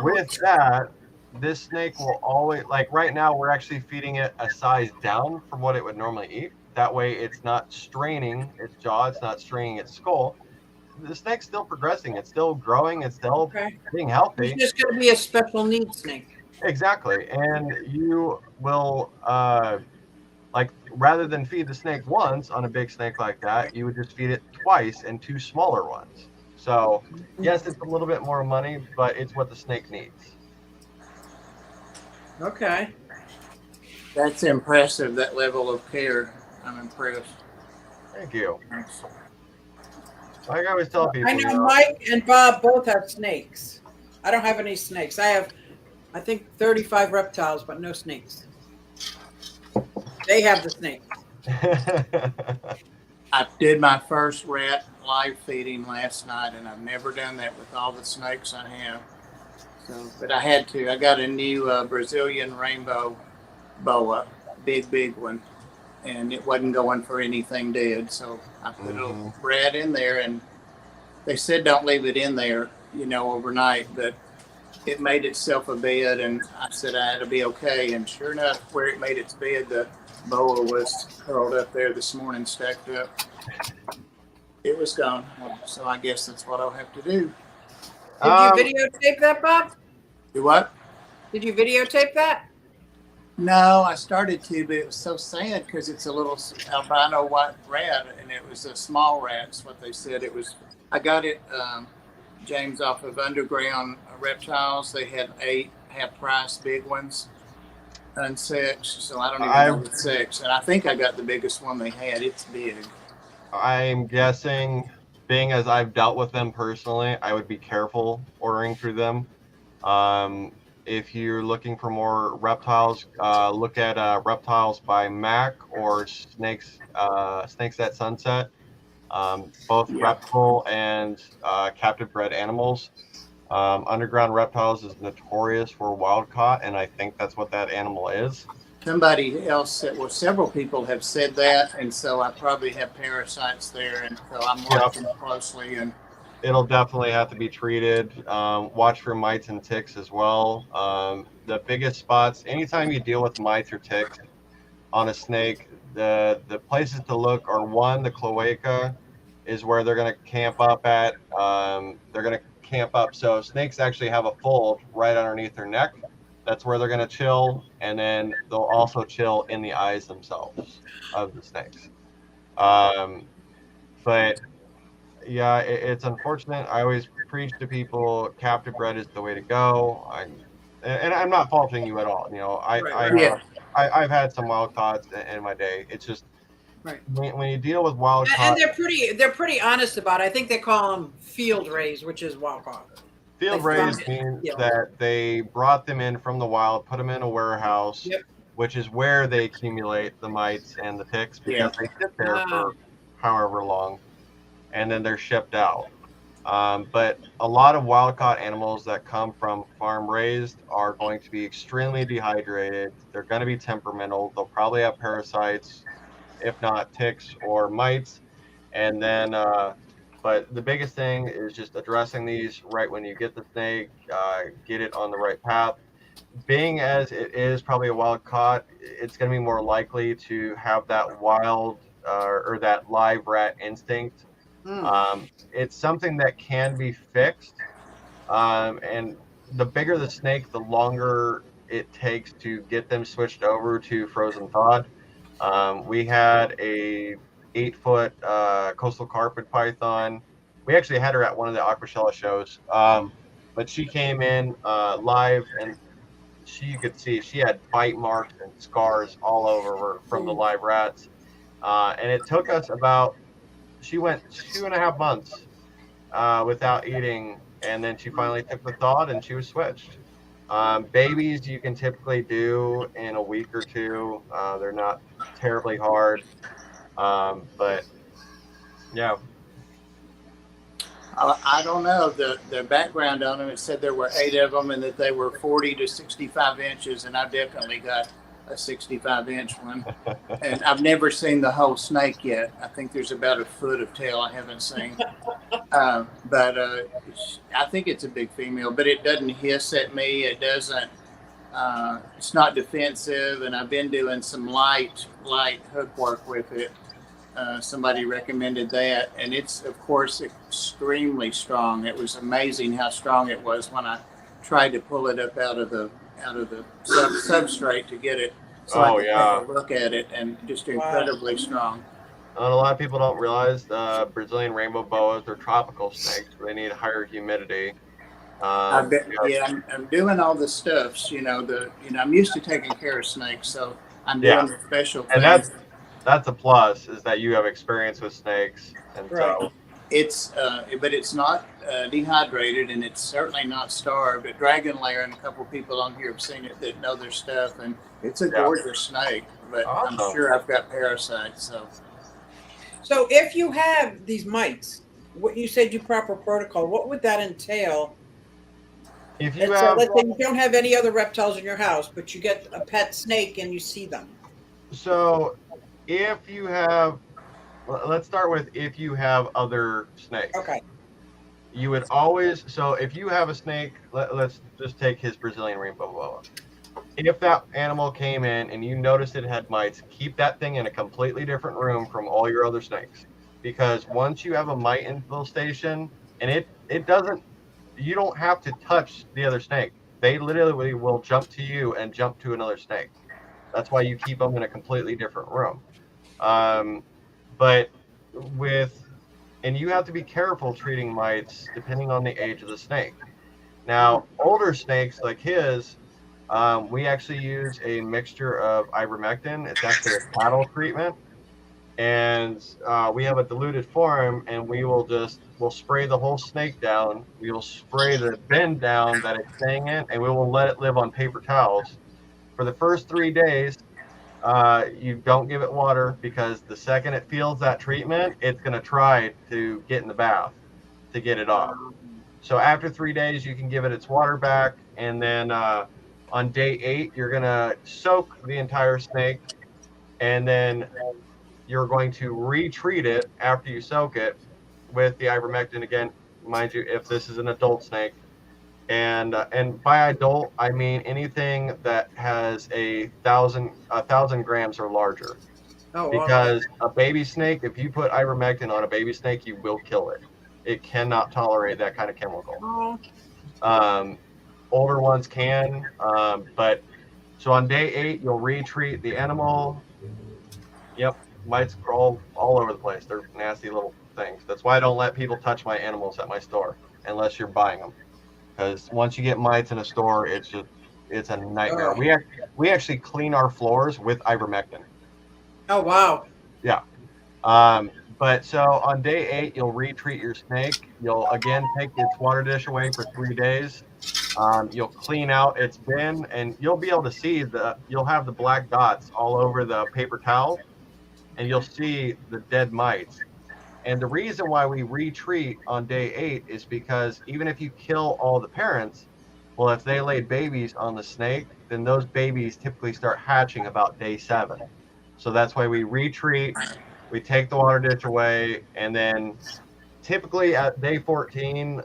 with that, this snake will always, like right now, we're actually feeding it a size down from what it would normally eat. That way, it's not straining its jaw, it's not straining its skull. The snake's still progressing, it's still growing, it's still being healthy. It's just going to be a special needs snake. Exactly. And you will, like, rather than feed the snake once on a big snake like that, you would just feed it twice and two smaller ones. So, yes, it's a little bit more money, but it's what the snake needs. Okay. That's impressive, that level of care. I'm impressed. Thank you. Like I always tell people, I know Mike and Bob both have snakes. I don't have any snakes. I have, I think, 35 reptiles, but no snakes. They have the snakes. I did my first rat live feeding last night, and I've never done that with all the snakes I have. So, but I had to. I got a new Brazilian rainbow boa, big one, and it wasn't going for anything dead. So I put a rat in there, and they said don't leave it in there, overnight. But it made itself a bed, and I said it'll be okay. And sure enough, where it made its bed, the boa was curled up there this morning, stacked up. It was gone. So I guess that's what I'll have to do. Did you videotape that, Bob? Do what? Did you videotape that? No, I started to, but it was so sad because it's a little albino white rat, and it was a small rat. That's what they said it was. I got it, James, off of Underground Reptiles. They had 8 half-price big ones, unsexed. So I don't even know the sex. And I think I got the biggest one they had. It's big. I'm guessing, being as I've dealt with them personally, I would be careful ordering through them. If you're looking for more reptiles, look at Reptiles by Mac or Snakes at Sunset. Both reptile and captive bred animals. Underground Reptiles is notorious for wild caught, and I think that's what that animal is. Somebody else said, well, several people have said that, and so I probably have parasites there, and so I'm watching closely. And it'll definitely have to be treated. Watch for mites and ticks as well. The biggest spots, anytime you deal with mites or ticks on a snake, the places to look are, one, the cloaca is where they're going to camp up at. They're going to camp up. So snakes actually have a fold right underneath their neck. That's where they're going to chill, and then they'll also chill in the eyes themselves of the snakes. But yeah, it's unfortunate. I always preach to people, captive bred is the way to go. And I'm not faulting you at all. I've had some wild caughts in my day. It's just when you deal with wild caught, and they're pretty honest about it. I think they call them field raised, which is wild caught. Field raised means that they brought them in from the wild, put them in a warehouse, which is where they accumulate the mites and the ticks because they sit there for however long, and then they're shipped out. But a lot of wild caught animals that come from farm raised are going to be extremely dehydrated. They're going to be temperamental. They'll probably have parasites, if not ticks or mites. And then, but the biggest thing is just addressing these right when you get the snake, get it on the right path. Being as it is probably a wild caught, it's going to be more likely to have that wild or that live rat instinct. It's something that can be fixed. And the bigger the snake, the longer it takes to get them switched over to frozen thawed. We had a 8 foot coastal carpet python. We actually had her at one of the Aquashella shows, but she came in live, and you could see she had bite marks and scars all over her from the live rats. And it took us about, she went 2.5 months without eating, and then she finally took the thawed and she was switched. Babies you can typically do in a week or two. They're not terribly hard, but yeah. I don't know the background on them. It said there were 8 of them and that they were 40 to 65 inches, and I definitely got a 65-inch one. And I've never seen the whole snake yet. I think there's about a foot of tail I haven't seen. But I think it's a big female, but it doesn't hiss at me. It doesn't. It's not defensive, and I've been doing some light hook work with it. Somebody recommended that, and it's of course extremely strong. It was amazing how strong it was when I tried to pull it up out of the substrate to get it so I could take a look at it, and just incredibly strong. And a lot of people don't realize Brazilian rainbow boas, they're tropical snakes. They need higher humidity. I'm doing all the stuffs. I'm used to taking care of snakes, so I'm doing the special things. And that's a plus, is that you have experience with snakes, and so it's but it's not dehydrated, and it's certainly not starved. At Dragon Lair, and a couple of people on here have seen it that know their stuff, and it's a gorgeous snake. But awesome. I'm sure I've got parasites. So if you have these mites, what you said your proper protocol, what would that entail? If you let's say you don't have any other reptiles in your house, but you get a pet snake and you see them. So if you have, let's start with if you have other snakes. Okay. You would always, so if you have a snake, let's just take his Brazilian rainbow boa. If that animal came in and you noticed it had mites, keep that thing in a completely different room from all your other snakes. Because once you have a mite infestation, and it doesn't, you don't have to touch the other snake. They literally will jump to you and jump to another snake. That's why you keep them in a completely different room. But and you have to be careful treating mites depending on the age of the snake. Now, older snakes like his, we actually use a mixture of ivermectin. It's actually a cattle treatment. And we have a diluted form, and we'll spray the whole snake down. We will spray the bin down that it's staying in, and we will let it live on paper towels. For the first 3 days, you don't give it water, because the second it feels that treatment, it's going to try to get in the bath to get it off. So after 3 days, you can give it its water back, and then on day 8, you're going to soak the entire snake, and then you're going to retreat it after you soak it with the ivermectin again, mind you, if this is an adult snake. And by adult, I mean anything that has 1,000 grams or larger. Oh, because a baby snake, if you put ivermectin on a baby snake, you will kill it. It cannot tolerate that kind of chemical. Older ones can, but so on day 8, you'll retreat the animal. Yep, mites crawl all over the place. They're nasty little things. That's why I don't let people touch my animals at my store unless you're buying them. Because once you get mites in a store, it's a nightmare. We actually clean our floors with ivermectin. Oh wow! Yeah. But so on day 8, you'll retreat your snake. You'll again take its water dish away for 3 days. You'll clean out its bin, and you'll be able to see you'll have the black dots all over the paper towel, and you'll see the dead mites. And the reason why we retreat on day 8 is because even if you kill all the parents, well, if they laid babies on the snake, then those babies typically start hatching about day 7. So that's why we retreat, we take the water ditch away, and then typically at day 14,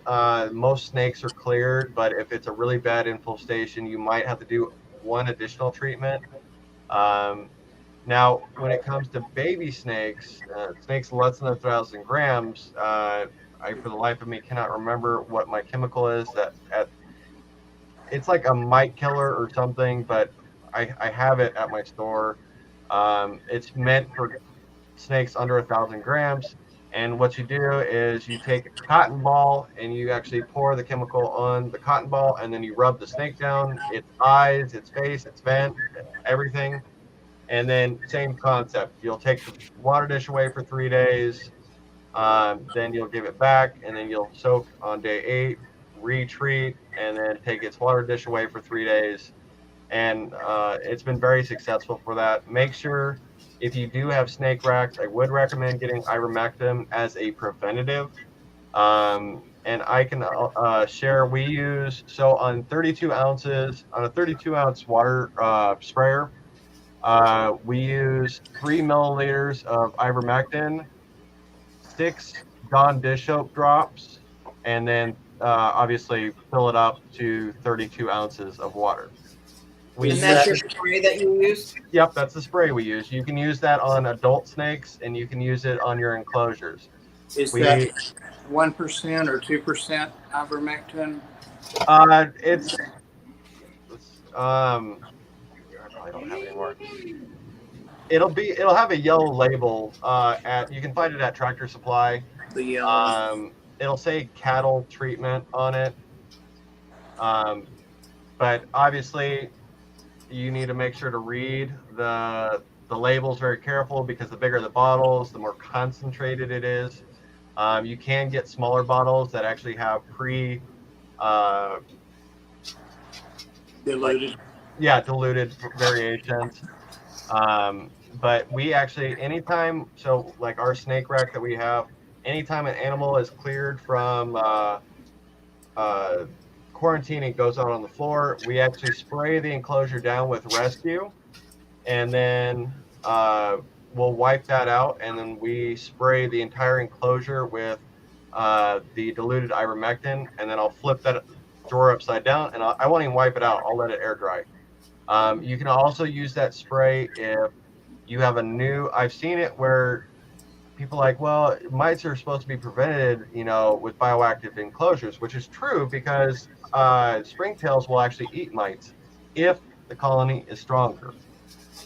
most snakes are cleared, but if it's a really bad infestation, you might have to do one additional treatment. Now, when it comes to baby snakes, snakes less than 1,000 grams, I, for the life of me, cannot remember what my chemical is. It's like a mite killer or something, but I have it at my store. It's meant for snakes under 1,000 grams. And what you do is you take a cotton ball and you actually pour the chemical on the cotton ball, and then you rub the snake down, its eyes, its face, its vent, everything. And then same concept. You'll take the water dish away for 3 days. Then you'll give it back, and then you'll soak on day 8, retreat, and then take its water dish away for 3 days. And it's been very successful for that. Make sure if you do have snake racks, I would recommend getting ivermectin as a preventative. And I can share, we use, so on 32 ounces, on a 32 ounce water sprayer, we use 3 milliliters of ivermectin, 6 Dawn dish soap drops, and then obviously fill it up to 32 ounces of water. And that's your spray that you use? Yep, that's the spray we use. You can use that on adult snakes, and you can use it on your enclosures. Is that 1% or 2% ivermectin? It's I don't have it anymore. It'll have a yellow label you can find it at Tractor Supply. The yellow. It'll say cattle treatment on it. But obviously you need to make sure to read the labels very careful, because the bigger the bottles, the more concentrated it is. You can get smaller bottles that actually have diluted. Diluted variations. But we actually, anytime, so like our snake rack that we have, anytime an animal is cleared from quarantine and goes out on the floor, we actually spray the enclosure down with Rescue, and then we'll wipe that out, and then we spray the entire enclosure with the diluted ivermectin, and then I'll flip that drawer upside down, and I won't even wipe it out. I'll let it air dry. You can also use that spray if you have I've seen it where people are like, well, mites are supposed to be prevented, with bioactive enclosures, which is true, because springtails will actually eat mites if the colony is stronger.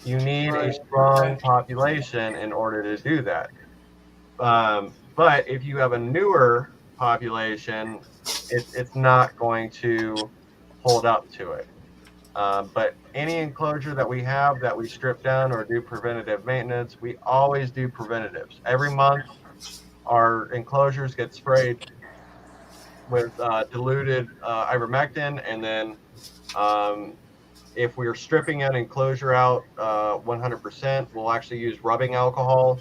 You need a strong population in order to do that. But if you have a newer population, it's not going to hold up to it. But any enclosure that we have that we strip down or do preventative maintenance, we always do preventatives. Every month, our enclosures get sprayed with diluted ivermectin, and then if we're stripping an enclosure out 100%, we'll actually use rubbing alcohol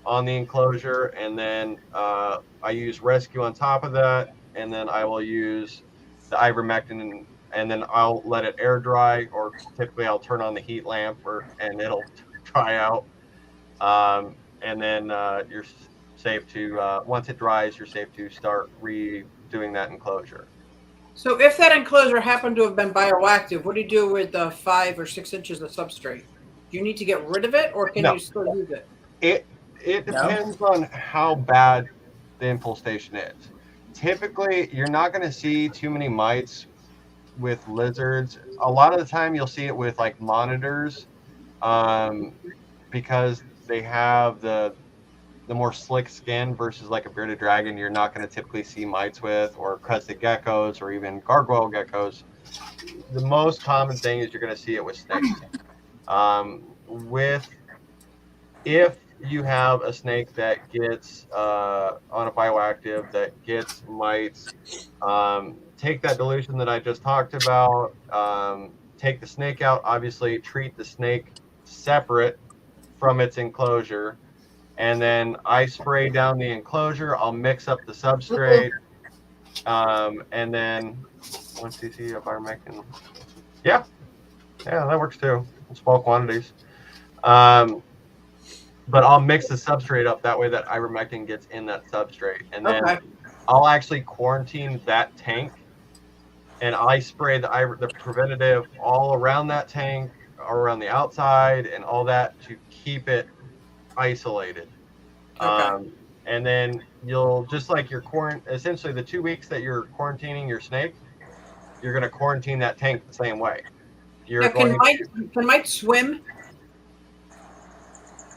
on the enclosure, and then I use Rescue on top of that, and then I will use the ivermectin, and then I'll let it air dry, or typically I'll turn on the heat lamp and it'll dry out. And then you're safe to, once it dries, you're safe to start redoing that enclosure. So if that enclosure happened to have been bioactive, what do you do with the 5 or 6 inches of substrate? Do you need to get rid of it, or can you still use it? It depends on how bad the infestation is. Typically, you're not going to see too many mites with lizards. A lot of the time you'll see it with like monitors, because they have the more slick skin versus like a bearded dragon. You're not going to typically see mites with, or crested geckos, or even gargoyle geckos. The most common thing is you're going to see it with snakes. If you have a snake that gets on a bioactive that gets mites, take that dilution that I just talked about, take the snake out, obviously treat the snake separate from its enclosure, and then I spray down the enclosure. I'll mix up the substrate, and then 1 cc of ivermectin. Yeah, that works too. In small quantities. But I'll mix the substrate up that way that ivermectin gets in that substrate, and then I'll actually quarantine that tank, and I spray the preventative all around that tank, around the outside, and all that to keep it isolated. And then you'll, just like your essentially the 2 weeks that you're quarantining your snake, you're going to quarantine that tank the same way. Can mites swim?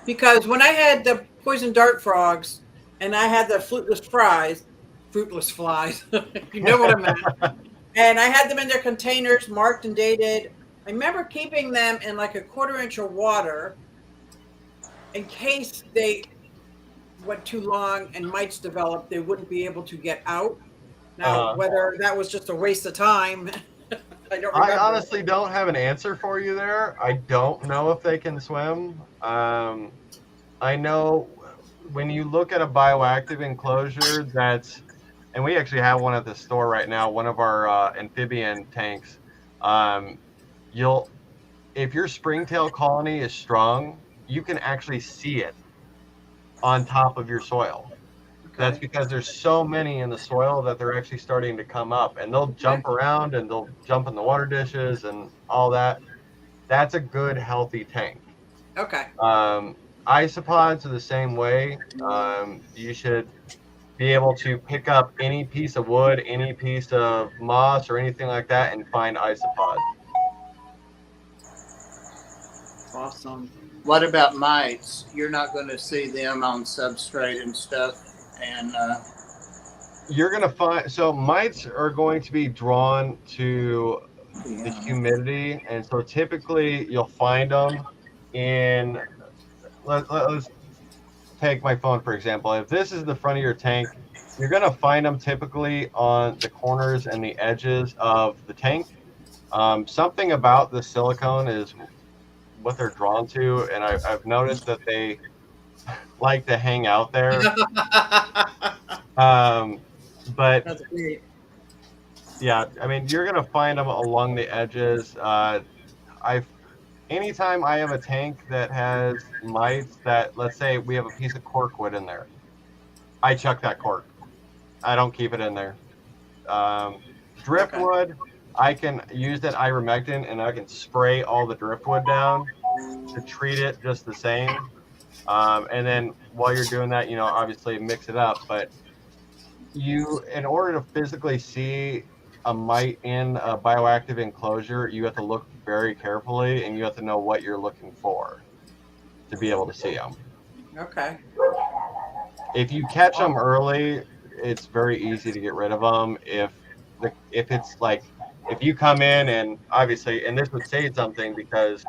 Because when I had the poison dart frogs and I had the fruitless flies, you know what I meant. And I had them in their containers marked and dated. I remember keeping them in like a 1/4 inch of water in case they went too long and mites developed, they wouldn't be able to get out. Now, whether that was just a waste of time, I don't remember. I honestly don't have an answer for you there. I don't know if they can swim. I know when you look at a bioactive enclosure and we actually have one at the store right now, one of our amphibian tanks, if your springtail colony is strong, you can actually see it on top of your soil. That's because there's so many in the soil that they're actually starting to come up, and they'll jump around and they'll jump in the water dishes and all that. That's a good, healthy tank. Isopods are the same way. You should be able to pick up any piece of wood, any piece of moss, or anything like that, and find isopods. Awesome. What about mites? You're not going to see them on substrate and stuff. And you're going to find, so mites are going to be drawn to the humidity, and so typically you'll find them in, let's take my phone for example. If this is the front of your tank, you're going to find them typically on the corners and the edges of the tank. Something about the silicone is what they're drawn to, and I've noticed that they like to hang out there. But that's great. Yeah, I mean, you're gonna find them along the edges. Anytime I have a tank that has mites, that, let's say we have a piece of cork wood in there, I chuck that cork. I don't keep it in there. Driftwood, I can use that ivermectin and I can spray all the driftwood down to treat it just the same. And then while you're doing that, obviously mix it up. But in order to physically see a mite in a bioactive enclosure, you have to look very carefully, and you have to know what you're looking for to be able to see them. If you catch them early, it's very easy to get rid of them. If it's like, if you come in and obviously, and this would say something because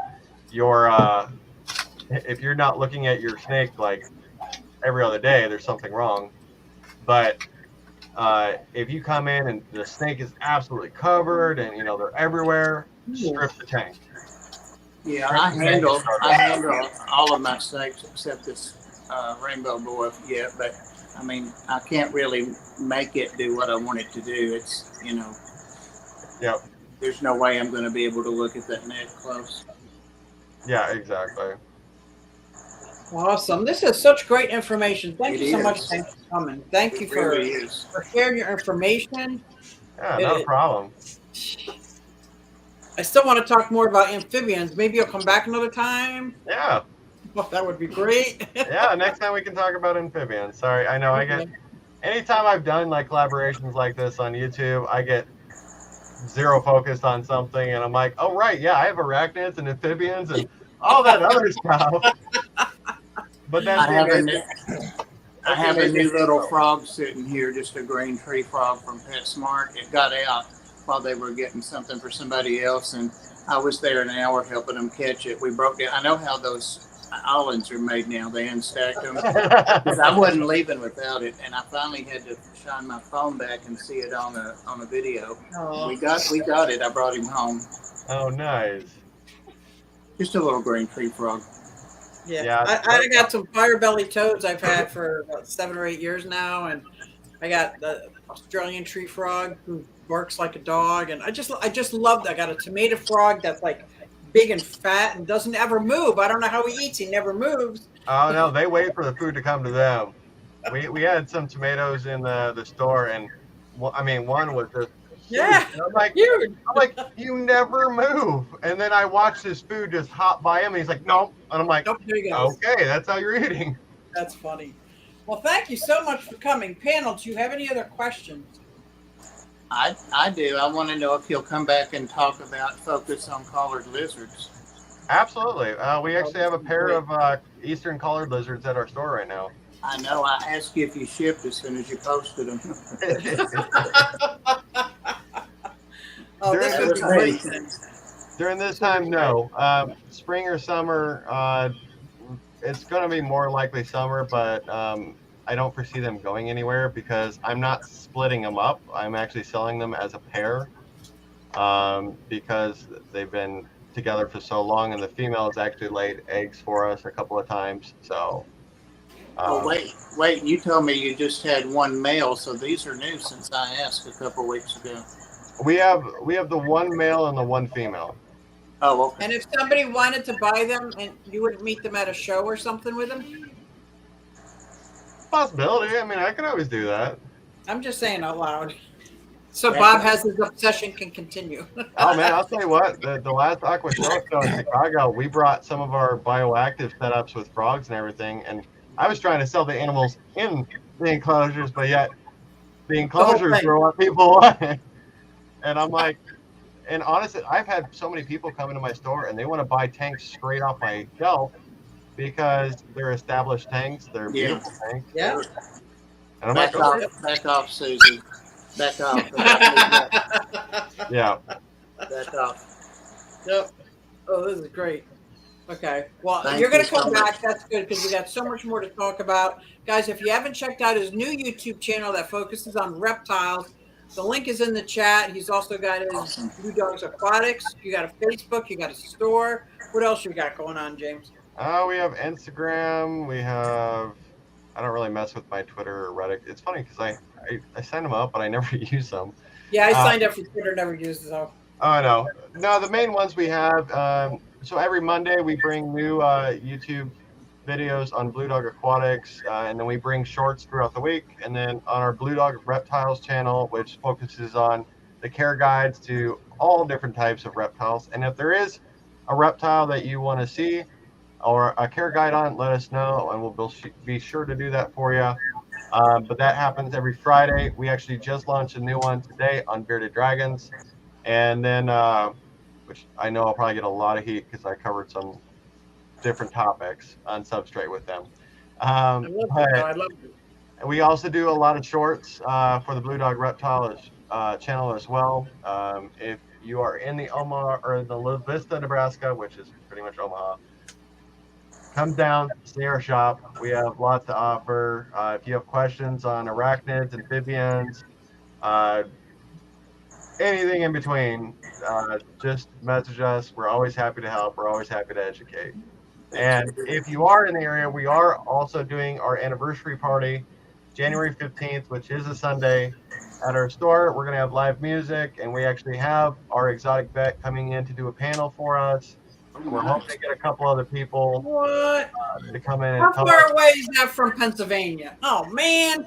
if you're not looking at your snake like every other day, there's something wrong. But if you come in and the snake is absolutely covered and they're everywhere, strip the tank. Yeah, I handle all of my snakes except this rainbow boa. Yeah, but I mean, I can't really make it do what I want it to do. It's Yep. There's no way I'm going to be able to look at that neck close. Yeah, exactly. Awesome. This is such great information. Thank you so much for coming. Thank you for sharing your information. Yeah, not a problem. I still want to talk more about amphibians. Maybe you'll come back another time. Yeah. Well, that would be great. Yeah, next time we can talk about amphibians. Sorry, I know anytime I've done like collaborations like this on YouTube, I get zero focused on something, and I'm like, oh right, yeah, I have arachnids and amphibians and all that other stuff. But then I have a new little frog sitting here, just a green tree frog from PetSmart. It got out while they were getting something for somebody else, and I was there an hour helping them catch it. We broke it. I know how those islands are made now. They unstacked them because I wasn't leaving without it, and I finally had to shine my phone back and see it on a video. Oh. We got it. I brought him home. Oh, nice. Just a little green tree frog. Yeah, I got some fire belly toads I've had for about 7 or 8 years now, and I got the Australian tree frog who barks like a dog, and I just love that. I got a tomato frog that's like big and fat and doesn't ever move. I don't know how he eats. He never moves. Oh no, they wait for the food to come to them. We had some tomatoes in the store, and I mean, one was just huge. Yeah, And I'm huge. like, you never move. And then I watched his food just hop by him, and he's like, nope. And I'm like, Nope, there he goes. okay, that's how you're eating. That's funny. Well, thank you so much for coming. Panel, do you have any other questions? I do. I want to know if you'll come back and talk about focus on collared lizards. Absolutely. We actually have a pair of eastern collared lizards at our store right now. I know. I asked you if you shipped as soon as you posted them. Oh, this would be great. During this time, no. Spring or summer, it's going to be more likely summer, but I don't foresee them going anywhere because I'm not splitting them up. I'm actually selling them as a pair because they've been together for so long, and the female has actually laid eggs for us a couple of times. So. Oh, wait! You told me you just had one male, so these are new since I asked a couple weeks ago. We have the one male and the one female. Oh, okay. And if somebody wanted to buy them, and you would meet them at a show or something with them? Possibility. I mean, I could always do that. I'm just saying out loud. So Bob has his obsession can continue. Oh man, I'll tell you what. The last Aqua Show in Chicago, we brought some of our bioactive setups with frogs and everything, and I was trying to sell the animals in the enclosures, but yet the enclosures were what people wanted. And I'm like, and honestly, I've had so many people come into my store and they want to buy tanks straight off my shelf because they're established tanks, they're beautiful tanks. Yeah. And I'm back off, Susie. Back off. Yeah. Back off. Yep. Oh, this is great. Okay. Well, Thank you're going to you so come much. back. That's good because we got so much more to talk about. Guys, if you haven't checked out his new YouTube channel that focuses on reptiles, the link is in the chat. He's also got his Blue Dogs Aquatics. You got a Facebook. You got a store. What else you got going on, James? We have Instagram. We have. I don't really mess with my Twitter or Reddit. It's funny because I sign them up, but I never use them. Yeah, I signed up for Twitter, never used it. So. Oh no, no. The main ones we have. So every Monday we bring new YouTube videos on Blue Dog Aquatics, and then we bring shorts throughout the week. And then on our Blue Dog Reptiles channel, which focuses on the care guides to all different types of reptiles. And if there is a reptile that you want to see or a care guide on, let us know, and we'll be sure to do that for you. But that happens every Friday. We actually just launched a new one today on bearded dragons, and then which I know I'll probably get a lot of heat because I covered some different topics on Substrate with them. I love it. We also do a lot of shorts for the Blue Dog Reptiles channel as well. If you are in the Omaha or the La Vista, Nebraska, which is pretty much Omaha, come down, see our shop. We have lots to offer. If you have questions on arachnids, amphibians, anything in between, just message us. We're always happy to help. We're always happy to educate. And if you are in the area, we are also doing our anniversary party January 15th, which is a Sunday, at our store. We're going to have live music, and we actually have our exotic vet coming in to do a panel for us. We're hoping to get a couple other people to come in. How far away is that from Pennsylvania? Oh, man.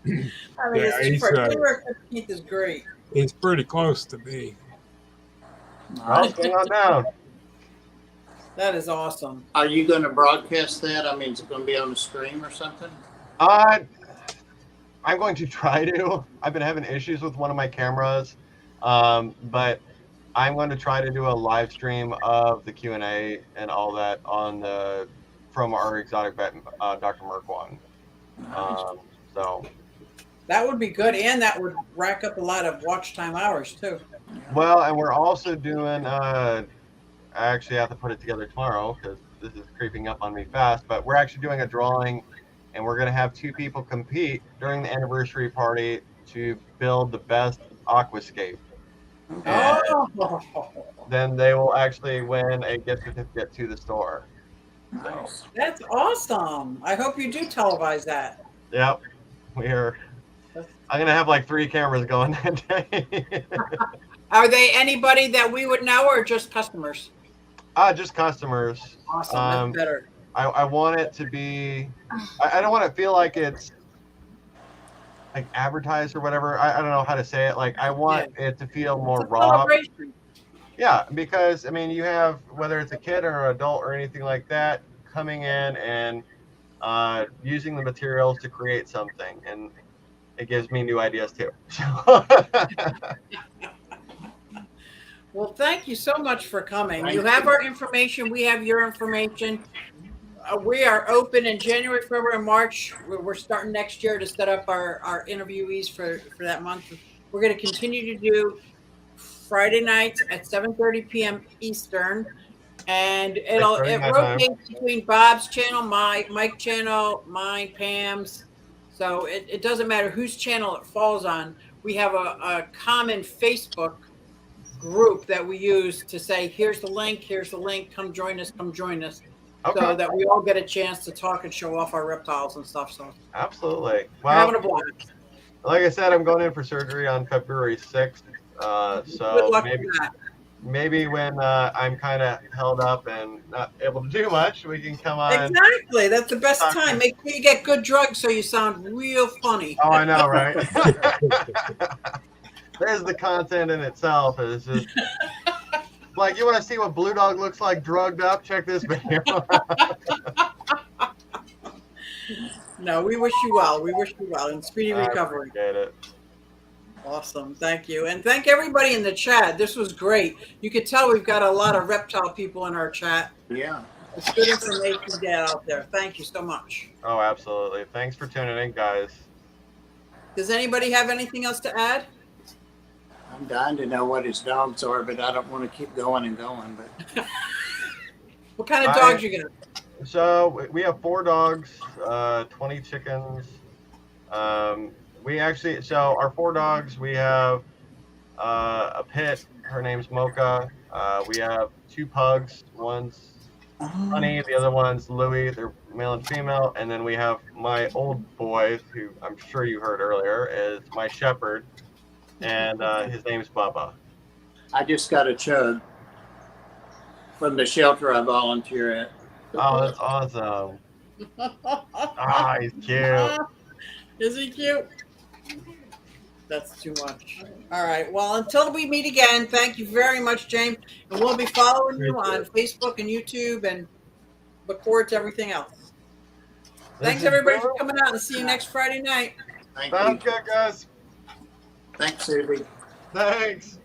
I mean, January 15th is great. It's pretty close to me. Well, hang on down. That is awesome. Are you going to broadcast that? I mean, is it going to be on the stream or something? I'm going to try to. I've been having issues with one of my cameras, but I'm going to try to do a live stream of the Q&A and all that from our exotic vet, Dr. Merkwan. So that would be good, and that would rack up a lot of watch time hours too. Well, and we're also doing. I actually have to put it together tomorrow because this is creeping up on me fast. But we're actually doing a drawing, and we're going to have 2 people compete during the anniversary party to build the best aquascape. And Oh, then they will actually win a gift certificate to the store. Nice. that's awesome. I hope you do televise that. Yep, we're. I'm gonna have like 3 cameras going that day. Are they anybody that we would know or just customers? Just customers. Awesome. That's better. I want it to be. I don't want to feel like it's like advertised or whatever. I don't know how to say it. Like I want it to feel more It's a raw. celebration. Yeah, because I mean, you have whether it's a kid or an adult or anything like that coming in and using the materials to create something, and it gives me new ideas too. Well, thank you so much for coming. You have our information. We have your information. We are open in January, February, and March. We're starting next year to set up our interviewees for that month. We're going to continue to do Friday nights at 7:30 p.m. Eastern, and it rotates between Bob's channel, Mike channel, mine, Pam's. So it doesn't matter whose channel it falls on. We have a common Facebook group that we use to say, here's the link, come join us, Okay. so that we all get a chance to talk and show off our reptiles and stuff. So absolutely. we're having a blast. Like I said, I'm going in for surgery on February 6th. So maybe when I'm kind of held up and not able to do much, we can come on. Exactly. That's the best time. Make sure you get good drugs so you sound real funny. Oh, I know, right? There's the content in itself. It's just like, you want to see what Blue Dog looks like drugged up? Check this video. No, we wish you well. We wish you well and speedy recovery. I appreciate it. Awesome. Thank you. And thank everybody in the chat. This was great. You could tell we've got a lot of reptile people in our chat. Yeah. It's good information to get out there. Thank you so much. Oh, absolutely. Thanks for tuning in, guys. Does anybody have anything else to add? I'm dying to know what his dogs are, but I don't want to keep going and going. But what kind of dogs you got? So we have 4 dogs, 20 chickens. So our 4 dogs, we have a pit. Her name's Mocha. We have 2 pugs. One's Honey, the other one's Louie. They're male and female. And then we have my old boy, who I'm sure you heard earlier, is my shepherd. And his name's Bubba. I just got a chug from the shelter I volunteer at. Oh, that's awesome. Ah, he's cute. Is he cute? That's too much. All right. Well, until we meet again, thank you very much, James. And we'll be following you on Facebook and YouTube and look forward to everything else. Thanks, everybody, for coming out, and see you next Friday night. Thank you. Sounds good, guys. Thanks, Susie. Thanks.